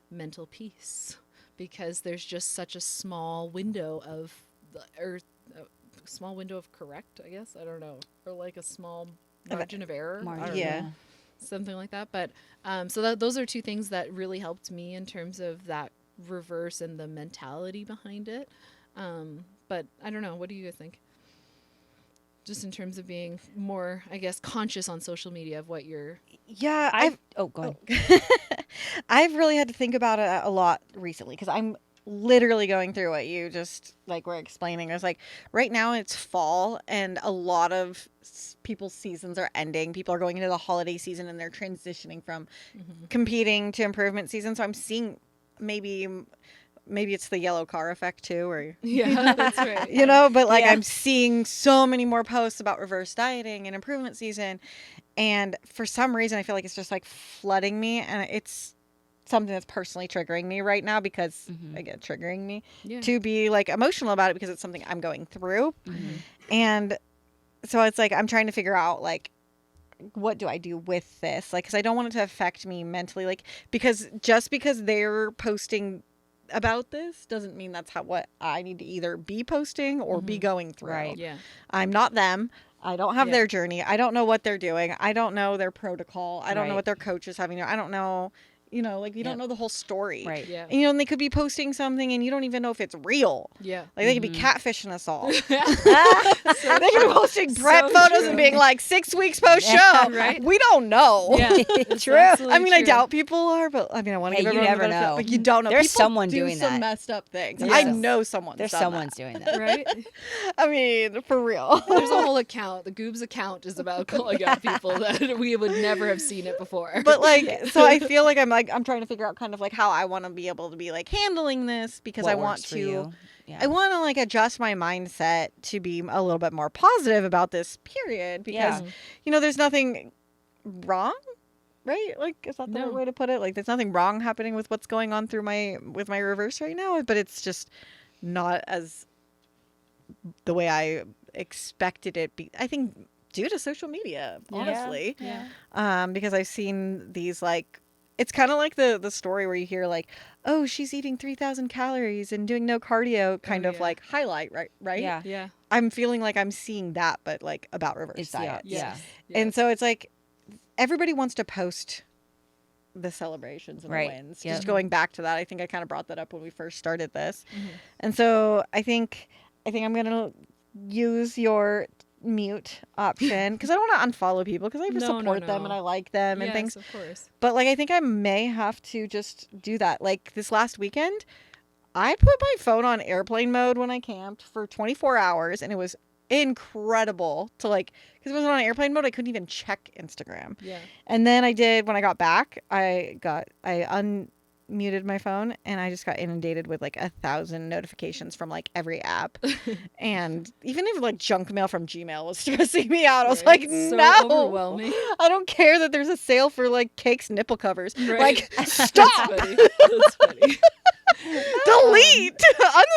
D: mental peace because there's just such a small window of small window of correct, I guess. I don't know. Or like a small margin of error. I don't
A: Yeah.
D: know. Something like that. But so those are two things that really helped me in terms of that reverse and the mentality behind it. But I don't know. What do you guys think? Just in terms of being more, I guess, conscious on social media of what you're.
A: Yeah.
C: Go ahead.
A: I've really had to think about it a lot recently because I'm literally going through what you just like were explaining. I was like, right now it's fall and a lot of people's seasons are ending. People are going into the holiday season and they're transitioning from competing to improvement season. So I'm seeing maybe it's the yellow car effect too, or
D: Yeah, that's right.
A: you know, but like
C: Yeah.
A: I'm seeing so many more posts about reverse dieting and improvement season. And for some reason, I feel like it's just like flooding me. And it's something that's personally triggering me right now because, again, triggering me
D: Yeah.
A: to be like emotional about it because it's something I'm going through.
C: Mm-hmm.
A: And so it's like I'm trying to figure out like, what do I do with this? Like, because I don't want it to affect me mentally. Like, because just because they're posting about this doesn't mean that's what I need to either be posting or be going through.
C: Right.
D: Yeah.
A: I'm not them. I don't have
D: Yeah.
A: their journey. I don't know what they're doing. I don't know their protocol. I don't know
C: Right.
A: what their coach is having. I don't know, like you don't know the whole story.
C: Right.
D: Yeah.
A: And, and they could be posting something and you don't even know if it's real.
D: Yeah.
A: Like they could be catfishing us all.
C: Ah,
A: They could be posting prep
D: So
A: photos
D: true.
A: and being like 6 weeks post show.
D: Right.
A: We don't know.
D: Yeah. It's
C: True.
D: absolutely
A: I mean, I
D: true.
A: doubt people are, but I mean, I want to
C: Hey,
A: give
C: you
A: everyone
C: never
A: the benefit,
C: know.
A: but you don't know.
C: There's
A: People
C: someone
A: do
C: doing
A: some
C: that.
A: messed up things.
C: Yes.
A: I know someone's
C: there's
A: done
C: someone's
A: that.
C: doing that.
D: Right?
A: I mean, for real.
D: There's a whole account. The Goobs account is about calling out people that we would never have seen it before.
A: But like, so I feel like I'm trying to figure out kind of like how I want to be able to be like handling this because
C: What
A: I want
C: works for
A: to.
C: you. Yeah.
A: I want to like adjust my mindset to be a little bit more positive about this period because
C: Yeah.
A: there's nothing wrong, right? Like, is that the
D: No.
A: right way to put it? Like, there's nothing wrong happening with what's going on with my reverse right now, but it's just not as the way I expected it be. I think due to social media, honestly.
C: Yeah.
A: Because I've seen these like, it's kind of like the story where you hear like, oh, she's eating 3,000 calories and doing no cardio kind of
D: yeah.
A: like highlight, right?
C: Yeah.
D: Yeah.
A: I'm feeling like I'm seeing that, but like about reverse
C: It's
A: diets.
C: yeah.
A: And so it's like everybody wants to post the celebrations and
C: Right.
A: the wins.
C: Yep.
A: Just going back to that, I think I kind of brought that up when we first started this.
D: Mhm.
A: And so I think I'm going to use your mute option because I don't want to unfollow people because I
D: No,
A: support them
D: no.
A: and I like them and
D: Yes,
A: things.
D: of course.
A: But like I think I may have to just do that. Like this last weekend, I put my phone on airplane mode when I camped for 24 hours and it was incredible to like because it wasn't on airplane mode. I couldn't even check Instagram.
D: Yeah.
A: And then I did when I got back. muted my phone, and I just got inundated with like 1,000 notifications from like every app. And even if like junk mail from Gmail was stressing me out, I was like,
D: Right? So
A: no,
D: overwhelming.
A: I don't care that there's a sale for like Cake's nipple covers.
D: Right.
A: Like,
D: That's
A: stop,
D: funny. That's funny.
A: delete,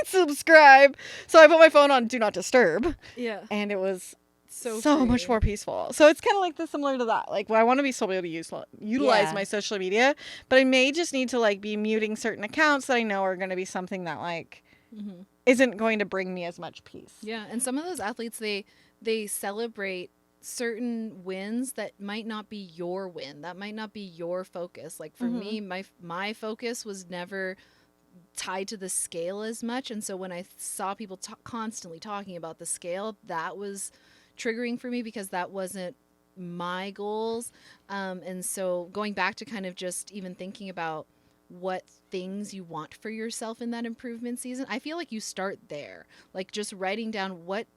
A: unsubscribe. So I put my phone on do not disturb,
D: Yeah.
A: and it was
D: So
A: much
D: freeing.
A: more peaceful. So it's kind of like this, similar to that. Like, well, I want to be still be able to utilize
C: Yeah.
A: my social media, but I may just need to like be muting certain accounts that I know are going to be something that like
D: Mhm.
A: isn't going to bring me as much peace.
D: Yeah, and some of those athletes they celebrate certain wins that might not be your win. That might not be your focus. Like for me, my focus was never tied to the scale as much, and so when I saw people constantly talking about the scale, that was triggering for me because that wasn't my goals. And so going back to kind of just even thinking about what things you want for yourself in that improvement season, I feel like you start there, like just writing down what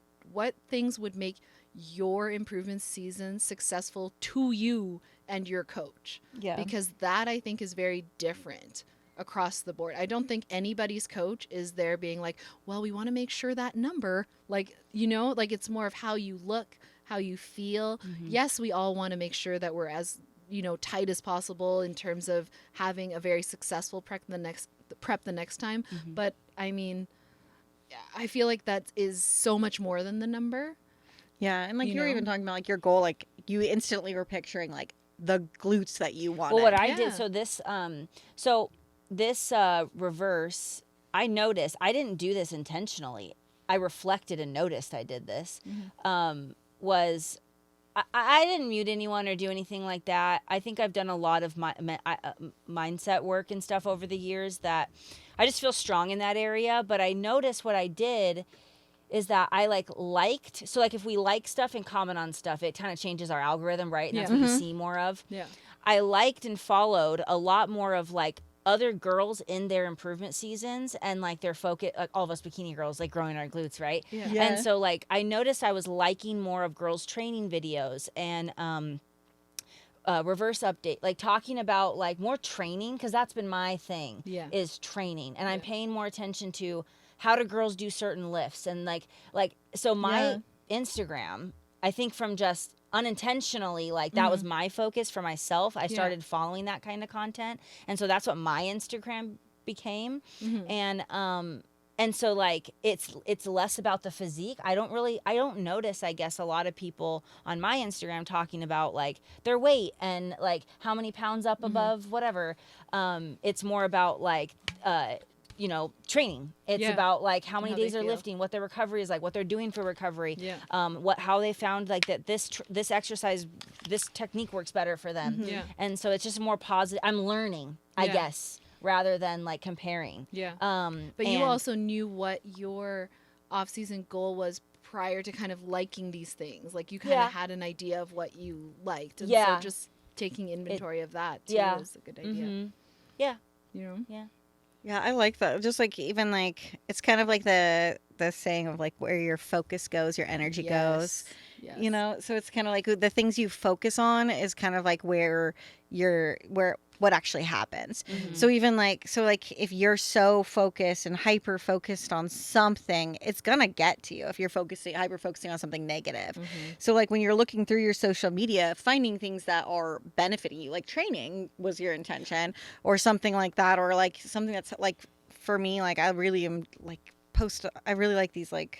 D: things would make your improvement season successful to you and your coach,
A: Yeah.
D: because that I think is very different across the board. I don't think anybody's coach is there being like, well, we want to make sure that number, like, you know, like it's more of how you look, how you feel. Yes, we all want to make sure that we're as, you know, tight as possible in terms of having a very successful prep the next time. But I mean, I feel like that is so much more than the number.
A: Yeah, and like
D: You
A: you were
D: know?
A: even talking about like your goal, like you instantly were picturing like the glutes that you wanted.
C: Well, what I
D: Yeah.
C: did, so this reverse, I noticed, I didn't do this intentionally. I reflected and noticed I did this. Was I didn't mute anyone or do anything like that. I think I've done a lot of mindset work and stuff over the years that I just feel strong in that area. But I noticed what I did is that I liked, so like if we like stuff and comment on stuff, it kind of changes our algorithm, right? And that's
D: Yeah.
C: what you see more of.
D: Yeah.
C: I liked and followed a lot more of like other girls in their improvement seasons and like their focus, like all of us bikini girls, like growing our glutes, right?
D: Yeah.
A: Yeah.
C: And so like I noticed I was liking more of girls training videos and reverse update, like talking about like more training, because that's been my thing.
D: Yeah.
C: Is training, and I'm
D: Yeah.
C: paying more attention to how do girls do certain lifts and like so my Instagram, I think from just unintentionally, like that was my focus for myself. I started following that kind of content, and so that's what my Instagram became. And so like it's less about the physique. I don't notice, I guess, a lot of people on my Instagram talking about like their weight and like how many pounds up above whatever. It's more about like you know, training. It's
D: Yeah.
C: about like how many
D: How they
C: days they're
D: feel.
C: lifting, what their recovery is like, what they're doing for recovery.
D: Yeah.
C: How they found like that this exercise, this technique works better for them.
D: Yeah.
C: And so it's just more positive. I'm learning, I
D: Yeah.
C: guess, rather than like comparing.
D: Yeah. But
C: and-
D: you also knew what your off-season goal was prior to kind of liking these things. Like you kind
C: Yeah.
D: of had an idea of what you liked. And
C: Yeah.
D: so just taking inventory of that too
C: yeah.
D: is a good idea.
C: Mhm. Yeah.
D: You know?
C: Yeah.
A: Yeah, I like that. Just like even like it's kind of like the saying of like where your focus goes, your energy goes.
D: Yes.
A: You know, so it's kind of like the things you focus on is kind of like where what actually happens. So even like if you're so focused and hyper focused on something, it's gonna get to you if you're hyper focusing on something negative. So like when you're looking through your social media, finding things that are benefiting you, like training was your intention or something like that, or like something that's like for me, like I really am like I really like these like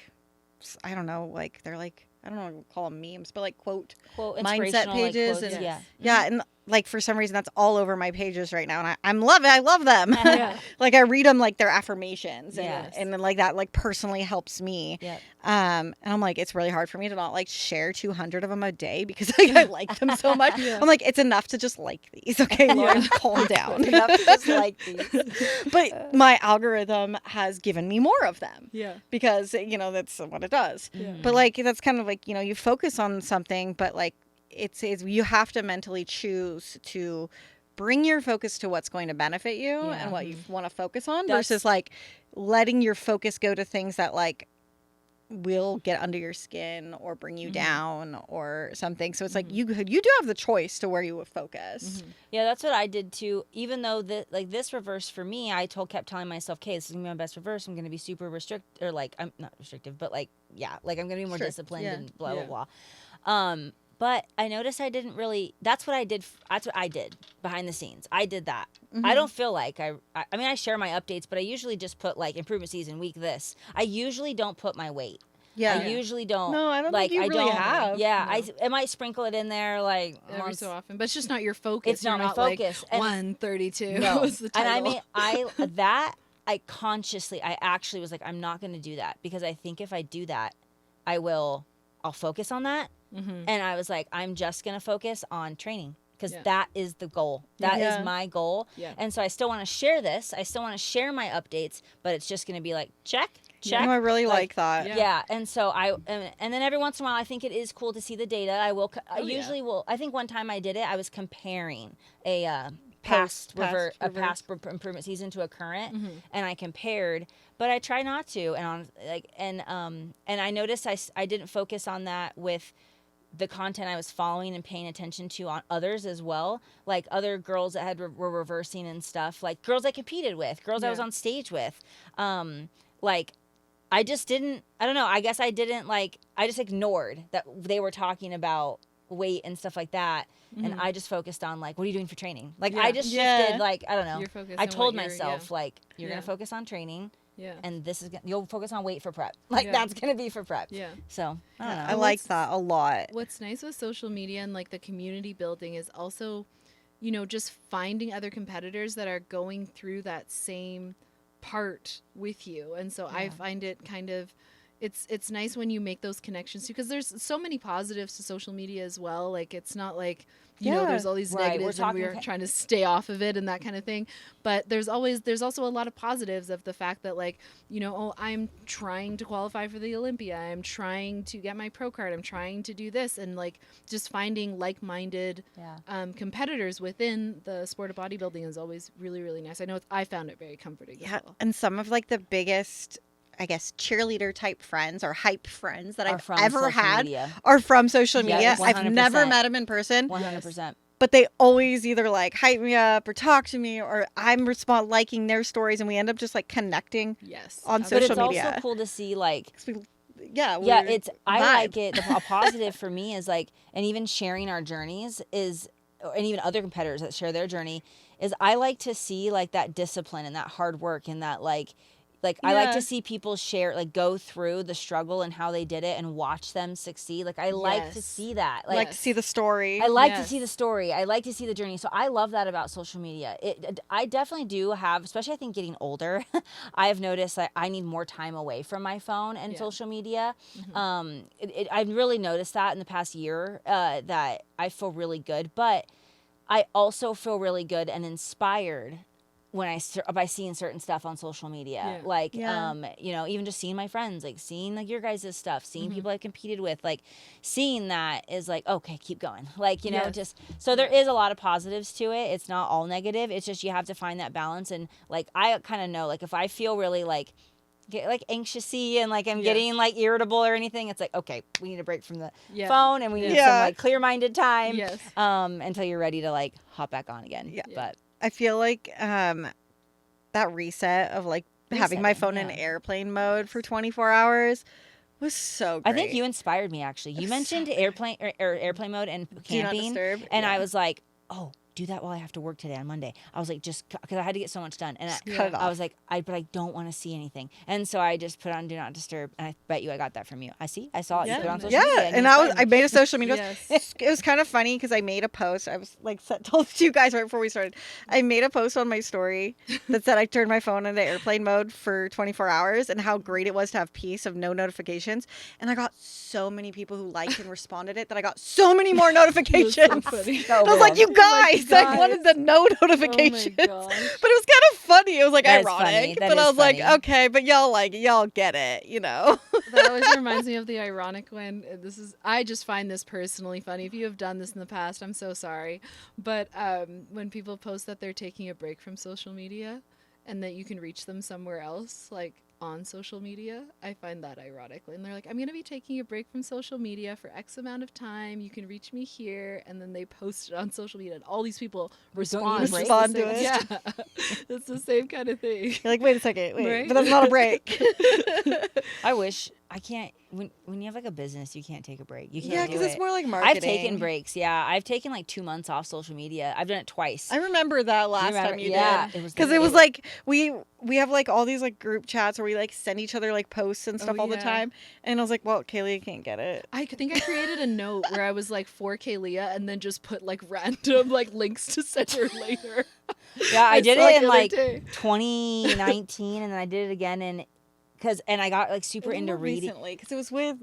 A: I don't know, like they're like I don't know what to call them memes, but like quote mindset
C: Inspirational, like,
A: pages
C: quotes,
A: and
C: yeah.
A: yeah, and like for some reason that's all over my pages right now, and I love them.
D: Yeah.
A: Like I read them like they're affirmations, and
C: Yes.
A: and then like that like personally helps me.
C: Yep.
A: And I'm like it's really hard for me to not like share 200 of them a day because like I like them so much.
D: Yeah.
A: I'm like it's enough to just like these, okay, Lauren, calm down.
C: Enough to just like these.
A: But my algorithm has given me more of them
D: Yeah.
A: because you know that's what it does.
D: Yeah.
A: But like that's kind of like, you know, you focus on something, but like it's you have to mentally choose to bring your focus to what's going to benefit you
C: Yeah.
A: and what you want to focus on
C: That's-
A: versus like letting your focus go to things that like will get under your skin or bring you down or something. So it's like you do have the choice to where you would focus.
C: Yeah, that's what I did too. Even though this reverse for me, kept telling myself, "Okay, this is gonna be my best reverse. I'm gonna be super or like I'm not restrictive, but like like I'm gonna be more
A: Sure.
C: disciplined
A: Yeah.
C: and blah blah blah." But I noticed I didn't really. That's what I did. That's what I did behind the scenes. I did that. I don't feel like I mean, I share my updates, but I usually just put like improvement season week this. I usually don't put my weight.
A: Yeah.
C: I usually don't.
A: No, I don't
C: like,
A: think you
C: I
A: really
C: don't,
A: have.
C: Yeah,
D: No.
C: I might sprinkle it in there like
D: every so often, but it's just not your focus.
C: It's not
D: You're
C: my focus.
D: Like
C: And
D: 132
C: no,
D: was the
C: and
D: title.
C: I mean, I consciously, I actually was like, I'm not going to do that because I think if I do that, I'll focus on that. And I was like, I'm just going to focus on training because that is the goal. That is my goal.
D: Yeah.
C: And so I still want to share this. I still want to share my updates, but it's just going to be like, check.
A: No, I really like that.
C: Yeah. And so and then every once in a while, I think it is cool to see the data. I usually will. I think one time I did it, I was comparing a past improvement season to a current, and I compared, but I try not to. And I noticed I didn't focus on that with the content I was following and paying attention to on others as well, like other girls that were reversing and stuff, like girls I competed with, girls I was on stage with, like. I just didn't, I don't know, I guess I just ignored that they were talking about weight and stuff like that. And I just focused on like, what are you doing for training? Like I just shifted, like, I don't know. I told myself like, you're going to focus on training. Yeah. And you'll focus on weight for prep. Like that's going to be for prep. Yeah. So I don't know.
A: I like that a lot.
D: What's nice with social media and like the community building is also, just finding other competitors that are going through that same part with you. And so I find it kind of it's nice when you make those connections because there's so many positives to social media as well. Like it's not like there's all these negatives and we're trying to stay off of it and that kind of thing, but there's also a lot of positives of the fact that like I'm trying to qualify for the Olympia, I'm trying to get my pro card, I'm trying to do this, and like just finding like-minded competitors within the sport of bodybuilding is always really, really nice. I found it very comforting as well.
A: And some of like the biggest, I guess, cheerleader type friends or hype friends that I've ever had are from social media. I've never met them in person.
C: 100%.
A: But they always either like hype me up or talk to me, or I'm liking their stories, and we end up just like connecting on social media.
C: But it's also cool to see like I
A: vibe.
C: like it. A positive for me is like, and even sharing our journeys and even other competitors that share their journey is I like to see like that discipline and that hard work and that like I like to see people share, like go through the struggle and how they did it and watch them succeed. Like I like to see that.
A: Like to see the story.
C: I like to see the story. I like to see the journey. So I love that about social media. I definitely do have, especially I think getting older, I have noticed that I need more time away from my phone and social media. I've really noticed that in the past year that I feel really good, but I also feel really good and inspired by seeing certain stuff on social media, even just seeing my friends, like seeing like your guys' stuff, seeing people I've competed with, like seeing that is like, okay, keep going. Like, just, so there is a lot of positives to it. It's not all negative. It's just, you have to find that balance. And like, I kind of know, like if I feel really like, get like anxious-y and like I'm getting like irritable or anything, it's like, okay, we need a break from the phone and we need some like clear-minded time until you're ready to like hop back on again. But
A: I feel like that reset of like having my phone in airplane mode for 24 hours was so great.
C: I think you inspired me actually. You mentioned airplane or airplane mode and camping,
A: Do not disturb.
C: And I was like, oh, do that while I have to work today on Monday. I was like, just because I had to get so much done, and
A: cut it off.
C: I was like, but I don't want to see anything, and so I just put on do not disturb, and I bet you I got that from you. I saw it. You put it on social media.
A: And I made a social media. It was kind of funny because I made a post. I was like told you guys right before we started. I made a post on my story that said I turned my phone into airplane mode for 24 hours and how great it was to have peace of no notifications. And I got so many people who liked and responded it that I got so many more notifications. I was like, you guys. I wanted the no notifications.
D: Oh my gosh.
A: But it was kind of funny. It was like
C: That is
A: ironic.
C: funny. That
A: But I
C: is
A: was like,
C: funny.
A: okay, but y'all get it,
D: That always reminds me of the ironic one. I just find this personally funny. If you have done this in the past, I'm so sorry. But when people post that they're taking a break from social media and that you can reach them somewhere else, like on social media. I find that ironic. And they're like, I'm going to be taking a break from social media for X amount of time. You can reach me here. And then they post it on social media, and all these people
C: Don't you
D: respond.
C: need a break?
A: Respond to it.
D: Yeah. It's the same kind of thing.
A: You're like, wait a second, wait,
D: Right?
A: but that's not a break.
C: I wish I can't. When you have like a business, you can't take a break. You can't.
A: Yeah,
C: do
A: because it's
C: it.
A: more like marketing.
C: I've taken breaks. Yeah, I've taken like 2 months off social media. I've done it twice.
A: I remember that last
C: remember?
A: time you
C: Yeah,
A: did.
C: it was
A: Because
C: the-
A: it was like we have like all these like group chats where we like send each other like posts and stuff all the
D: yeah.
A: time. And I was like, well, Kaylia can't get it.
D: I think I created a note where I was like for Kaylia and then just put like random like links to send her later.
C: Yeah, I did
D: saw
C: it in
D: the other
C: like
D: day.
C: 2019, and then I did it again and I got like super
A: It was
C: into
A: more
C: reading.
A: recently because it was with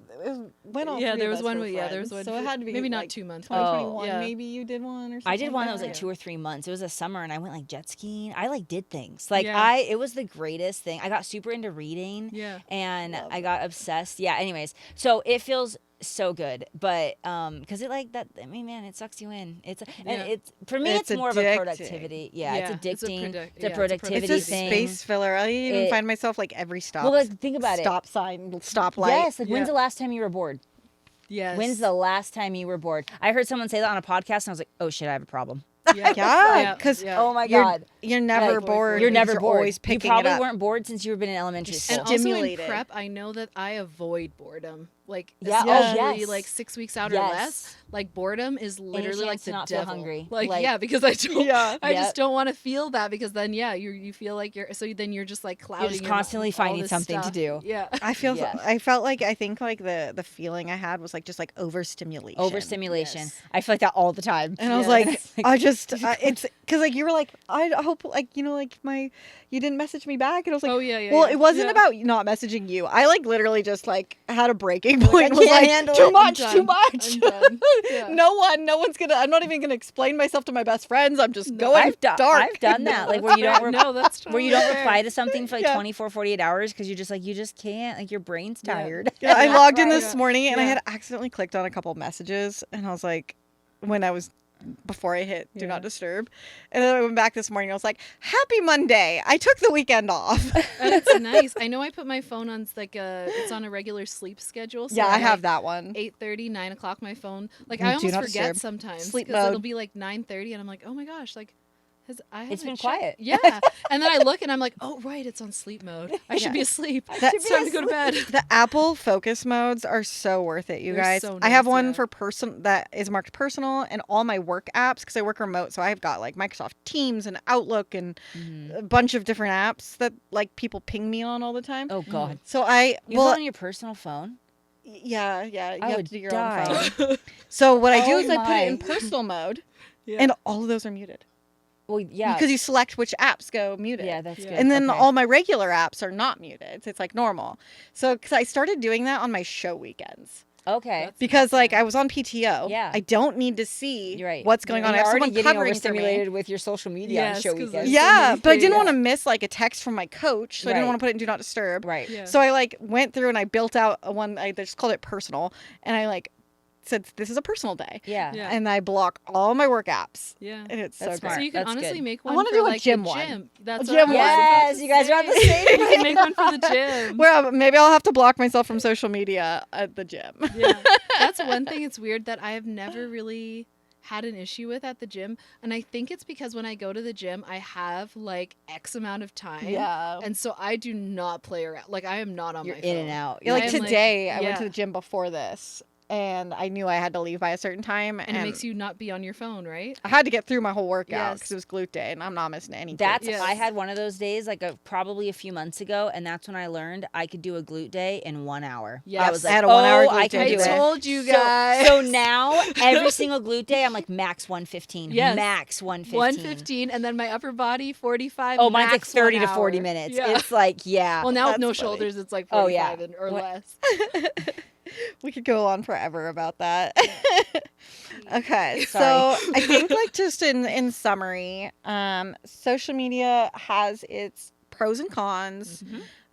A: when all
D: Yeah,
A: three
D: there
A: of
D: was
A: us
D: one
A: were
D: with there was
A: friends,
D: one
A: so it had to be
D: maybe not
A: like
D: 2 months.
A: 2021
D: Yeah.
A: maybe you did one or something.
C: I did one that was like
A: that.
C: 2 or 3 months. It was a summer, and I went like jet skiing. I like did things like
D: Yeah.
C: it was the greatest thing. I got super into reading.
D: Yeah.
C: And
A: Love
C: I got obsessed. Yeah. Anyways, so it feels so good, but because it like that. I mean, man, it sucks you in. It's
D: Yeah.
C: and it's for me,
A: It's
C: it's more of a
A: addicting.
C: productivity. Yeah, it's addicting. It's a
D: it's
C: productivity
A: It's a
C: thing.
A: space filler. I even
C: It-
A: find myself like every stop.
C: Well, like think about
A: stop sign, stop light.
C: Yes. Like when's
D: Yeah.
C: the last time you were bored?
D: Yes.
C: When's the last time you were bored? I heard someone say that on a podcast, and I was like, oh shit, I have a problem.
D: Yeah.
A: Yeah, because
C: Oh my
A: you're,
C: god.
A: you're never
C: Like,
A: bored.
C: You're
A: because
C: never bored.
A: Always
C: You
A: picking
C: probably
A: it up.
C: weren't bored since you were been in elementary
A: Just
C: school.
D: And also in
A: stimulated.
D: prep, I know that I avoid boredom. Like
C: Yeah,
A: oh,
D: especially
C: yes.
D: like 6 weeks out or
C: Yes.
D: less. Like boredom is literally like
C: chance to
D: the
C: not feel
D: devil.
C: hungry.
D: Like,
C: Like-
D: yeah, because I don't.
A: Yeah.
D: I
C: Yep.
D: just don't want to feel that because then you feel like then you're just like clouding.
C: just
D: your
C: constantly
D: mind with all
C: finding
D: this
C: something to
D: stuff.
C: do.
D: Yeah.
A: I feel.
C: Yes.
A: I felt like I think like the feeling I had was like just like overstimulation.
C: Overstimulation.
D: Yes.
C: I feel like that all the time.
A: And I was
D: Yes.
A: like, I just, it's because like you were like, I hope like like you didn't message me back, and I was like,
D: Oh, yeah, yeah,
A: well,
D: yeah.
A: it wasn't
D: Yeah.
A: about not messaging you. I like literally just like had a breaking point.
C: I
A: and was
C: can't
A: like,
C: handle
A: too
C: it.
A: much,
D: I'm
A: too
D: done.
A: much.
D: I'm done. Yeah.
A: No one's gonna. I'm not even gonna explain myself to my best friends. I'm just going dark.
C: I've done that. Like where you don't re-
D: No, that's
C: where you don't
D: totally fair.
C: reply to something for like
A: Yeah.
C: 24, 48 hours because you just can't. Like your brain's
D: Yeah.
C: tired.
A: Yeah, I
D: Yeah,
A: logged in
D: right.
A: this morning and I
D: Yeah.
A: had accidentally clicked on a couple messages, and I was like, when I was before I hit do
D: Yeah.
A: not disturb, and then I went back this morning. I was like, happy Monday. I took the weekend off.
D: And it's nice. I know I put my phone on it's on a regular sleep schedule. So
A: Yeah, I
D: at,
A: have
D: like,
A: that one.
D: 8:30, 9 o'clock, my phone. Like
A: Do
D: I almost
A: not
D: forget
A: disturb.
D: sometimes
A: Sleep
D: because it'll
A: mode.
D: be like 9:30, and I'm like, oh my gosh, like I
C: It's been
D: haven't checked-
C: quiet.
D: Yeah, and then I look and I'm like, oh right, it's on sleep mode. I should be asleep. It's time to go to bed.
A: The Apple focus modes are so worth it, you
D: They're
A: guys.
D: so
A: I have
D: nice,
A: one
D: yeah.
A: for that is marked personal, and all my work apps, because I work remote, so I've got like Microsoft Teams and Outlook and a bunch of different apps that like people ping me on all the time.
C: Oh god.
A: So I
C: You put it on your personal phone?
A: yeah, you
C: I
A: have
C: would
A: to do your
C: die.
A: own phone. So what I do
C: Oh
A: is I put it in
C: my.
A: personal mode,
D: Yeah.
A: and all of those are muted
C: Well, yeah.
A: because you select which apps go muted.
C: yeah, that's
D: Yeah.
C: good.
A: And then
C: Okay.
A: all my regular apps are not muted. It's like normal. So because I started doing that on my show weekends.
C: Okay.
D: That's
A: Because
D: nice,
A: like
D: yeah.
A: I was on PTO.
C: Yeah.
A: I don't need to see
C: You're right.
A: what's going
C: And
A: on. I
C: you're
A: have
C: already
A: someone
C: getting
A: covering for me.
C: overstimulated with your social media on
D: Yes,
C: show
D: 'cause
C: weekends.
D: there's so
A: Yeah,
D: many
A: but I didn't
D: things.
A: want to miss like a text from my coach, so I didn't
C: Right.
A: want to put it in do not disturb.
C: Right.
D: Yeah.
A: So I like went through and I built out a one. I just called it personal, and I like said this is a personal day,
C: Yeah.
D: Yeah.
A: and I block all my work apps,
D: Yeah.
A: and it's
C: That's
A: so
C: smart.
D: So
A: great.
D: you can
C: That's
D: honestly
C: good.
D: make
A: I
D: one
A: wanna
D: for
A: do a
D: like
A: gym
D: the
A: one.
D: gym. That's
A: gym
D: what
A: one.
D: I was about
C: Yes,
D: to
C: you guys are on the
D: say.
C: same
D: We can make one for the gym.
A: Well, maybe I'll have to block myself from social media at the gym.
D: Yeah, that's one thing. It's weird that I have never really had an issue with at the gym, and I think it's because when I go to the gym, I have like X amount of time.
A: Yeah.
D: And so I do not play around. Like I am not on
C: You're
D: my
C: in
D: phone.
C: and out.
A: Yeah, like
D: I am, like-
A: today, I went to
D: yeah.
A: the gym before this, and I knew I had to leave by a certain time,
D: And it makes you not be on your phone, right?
A: I had to get through my whole workout
D: Yes.
A: because it was glute day, and I'm not missing any.
C: That's
D: Yes.
C: I had one of those days like probably a few months ago, and that's when I learned I could do a glute day in 1 hour.
D: Yes.
C: I was like,
A: I had a 1 hour
C: oh,
A: glute
C: I can
A: day
C: do
A: today.
C: it.
D: told you
C: So-
D: guys.
C: So, now every single glute day, I'm like max 115.
D: Yes.
C: Max 115.
D: 115, and then my upper body 45.
C: Oh, mine's like
D: max
C: 30
D: 1
C: to 40
D: hour.
C: minutes.
D: Yeah.
C: It's like yeah.
D: Well, now with
A: That's
D: no
A: funny.
D: shoulders, it's like
C: Oh,
D: 45
C: yeah.
D: or
C: What-
D: less.
A: We could go on forever about that. Okay, so
C: Sorry.
A: I think like just in summary, social media has its pros and cons,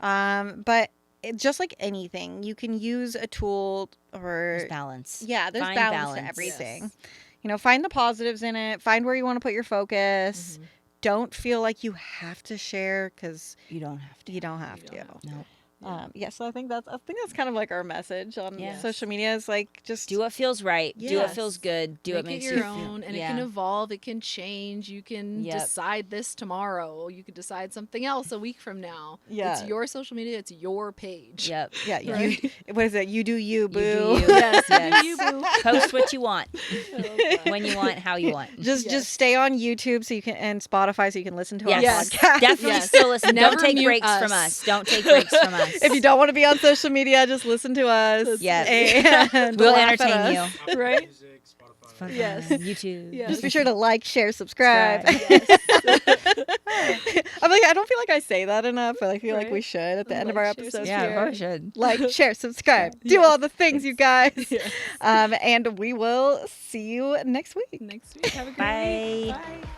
A: but just like anything, you can use a tool or
C: There's balance.
A: yeah, there's
C: Find
A: balance to
C: balance.
A: everything.
D: Yes.
A: You know, find the positives in it. Find where you want to put your focus. Don't feel like you have to share because
C: You don't have to.
A: you don't have
D: You
A: to.
D: don't have
C: No.
A: So I think that's kind of like our message on
C: Yes.
A: social media is like just
C: Do what feels right. Do what
D: Yes.
C: feels good. Do what
D: Make
C: makes
D: it
C: you
D: your
C: feel.
D: own, and
C: yeah.
D: it can evolve. It can change. You can
C: Yep.
D: decide this tomorrow. You could decide something else a week from now.
A: Yeah.
D: It's your social media. It's your page.
C: Yep.
A: yeah.
D: Right.
A: You, what is it? You do you,
C: You
A: boo.
C: do you.
D: Yes.
C: Yes.
D: You boo.
C: Post what you want,
D: I love that.
C: when you want, how you want.
A: Just
D: Yes.
A: stay on YouTube so you can and Spotify so you can listen to our
C: Yes.
A: podcast.
C: Definitely
D: Yes.
C: still listen.
D: Never
C: Don't take
D: mute
C: breaks
D: us.
C: from us. Don't take breaks from us.
A: If you don't want to be on social media, just listen to us.
C: Yes.
A: And
C: We'll
A: laugh at
C: entertain
A: us.
C: you.
B: Apple
D: Right?
B: Music, Spotify.
C: Fun.
D: Yes.
C: YouTube.
D: Yes.
A: Just be sure to like, share, subscribe.
C: Subscribe.
A: I'm like, I don't feel like I say that enough, but I feel like we
D: Right.
A: should at the end of our
D: Like, share,
A: episodes
C: Yeah,
A: here.
C: we probably should.
A: Like, share, subscribe. Do
D: Yes.
A: all the things, you guys.
D: Yes.
A: And we will see you next week.
D: Next week. Have a great
C: Bye.
D: week. Bye.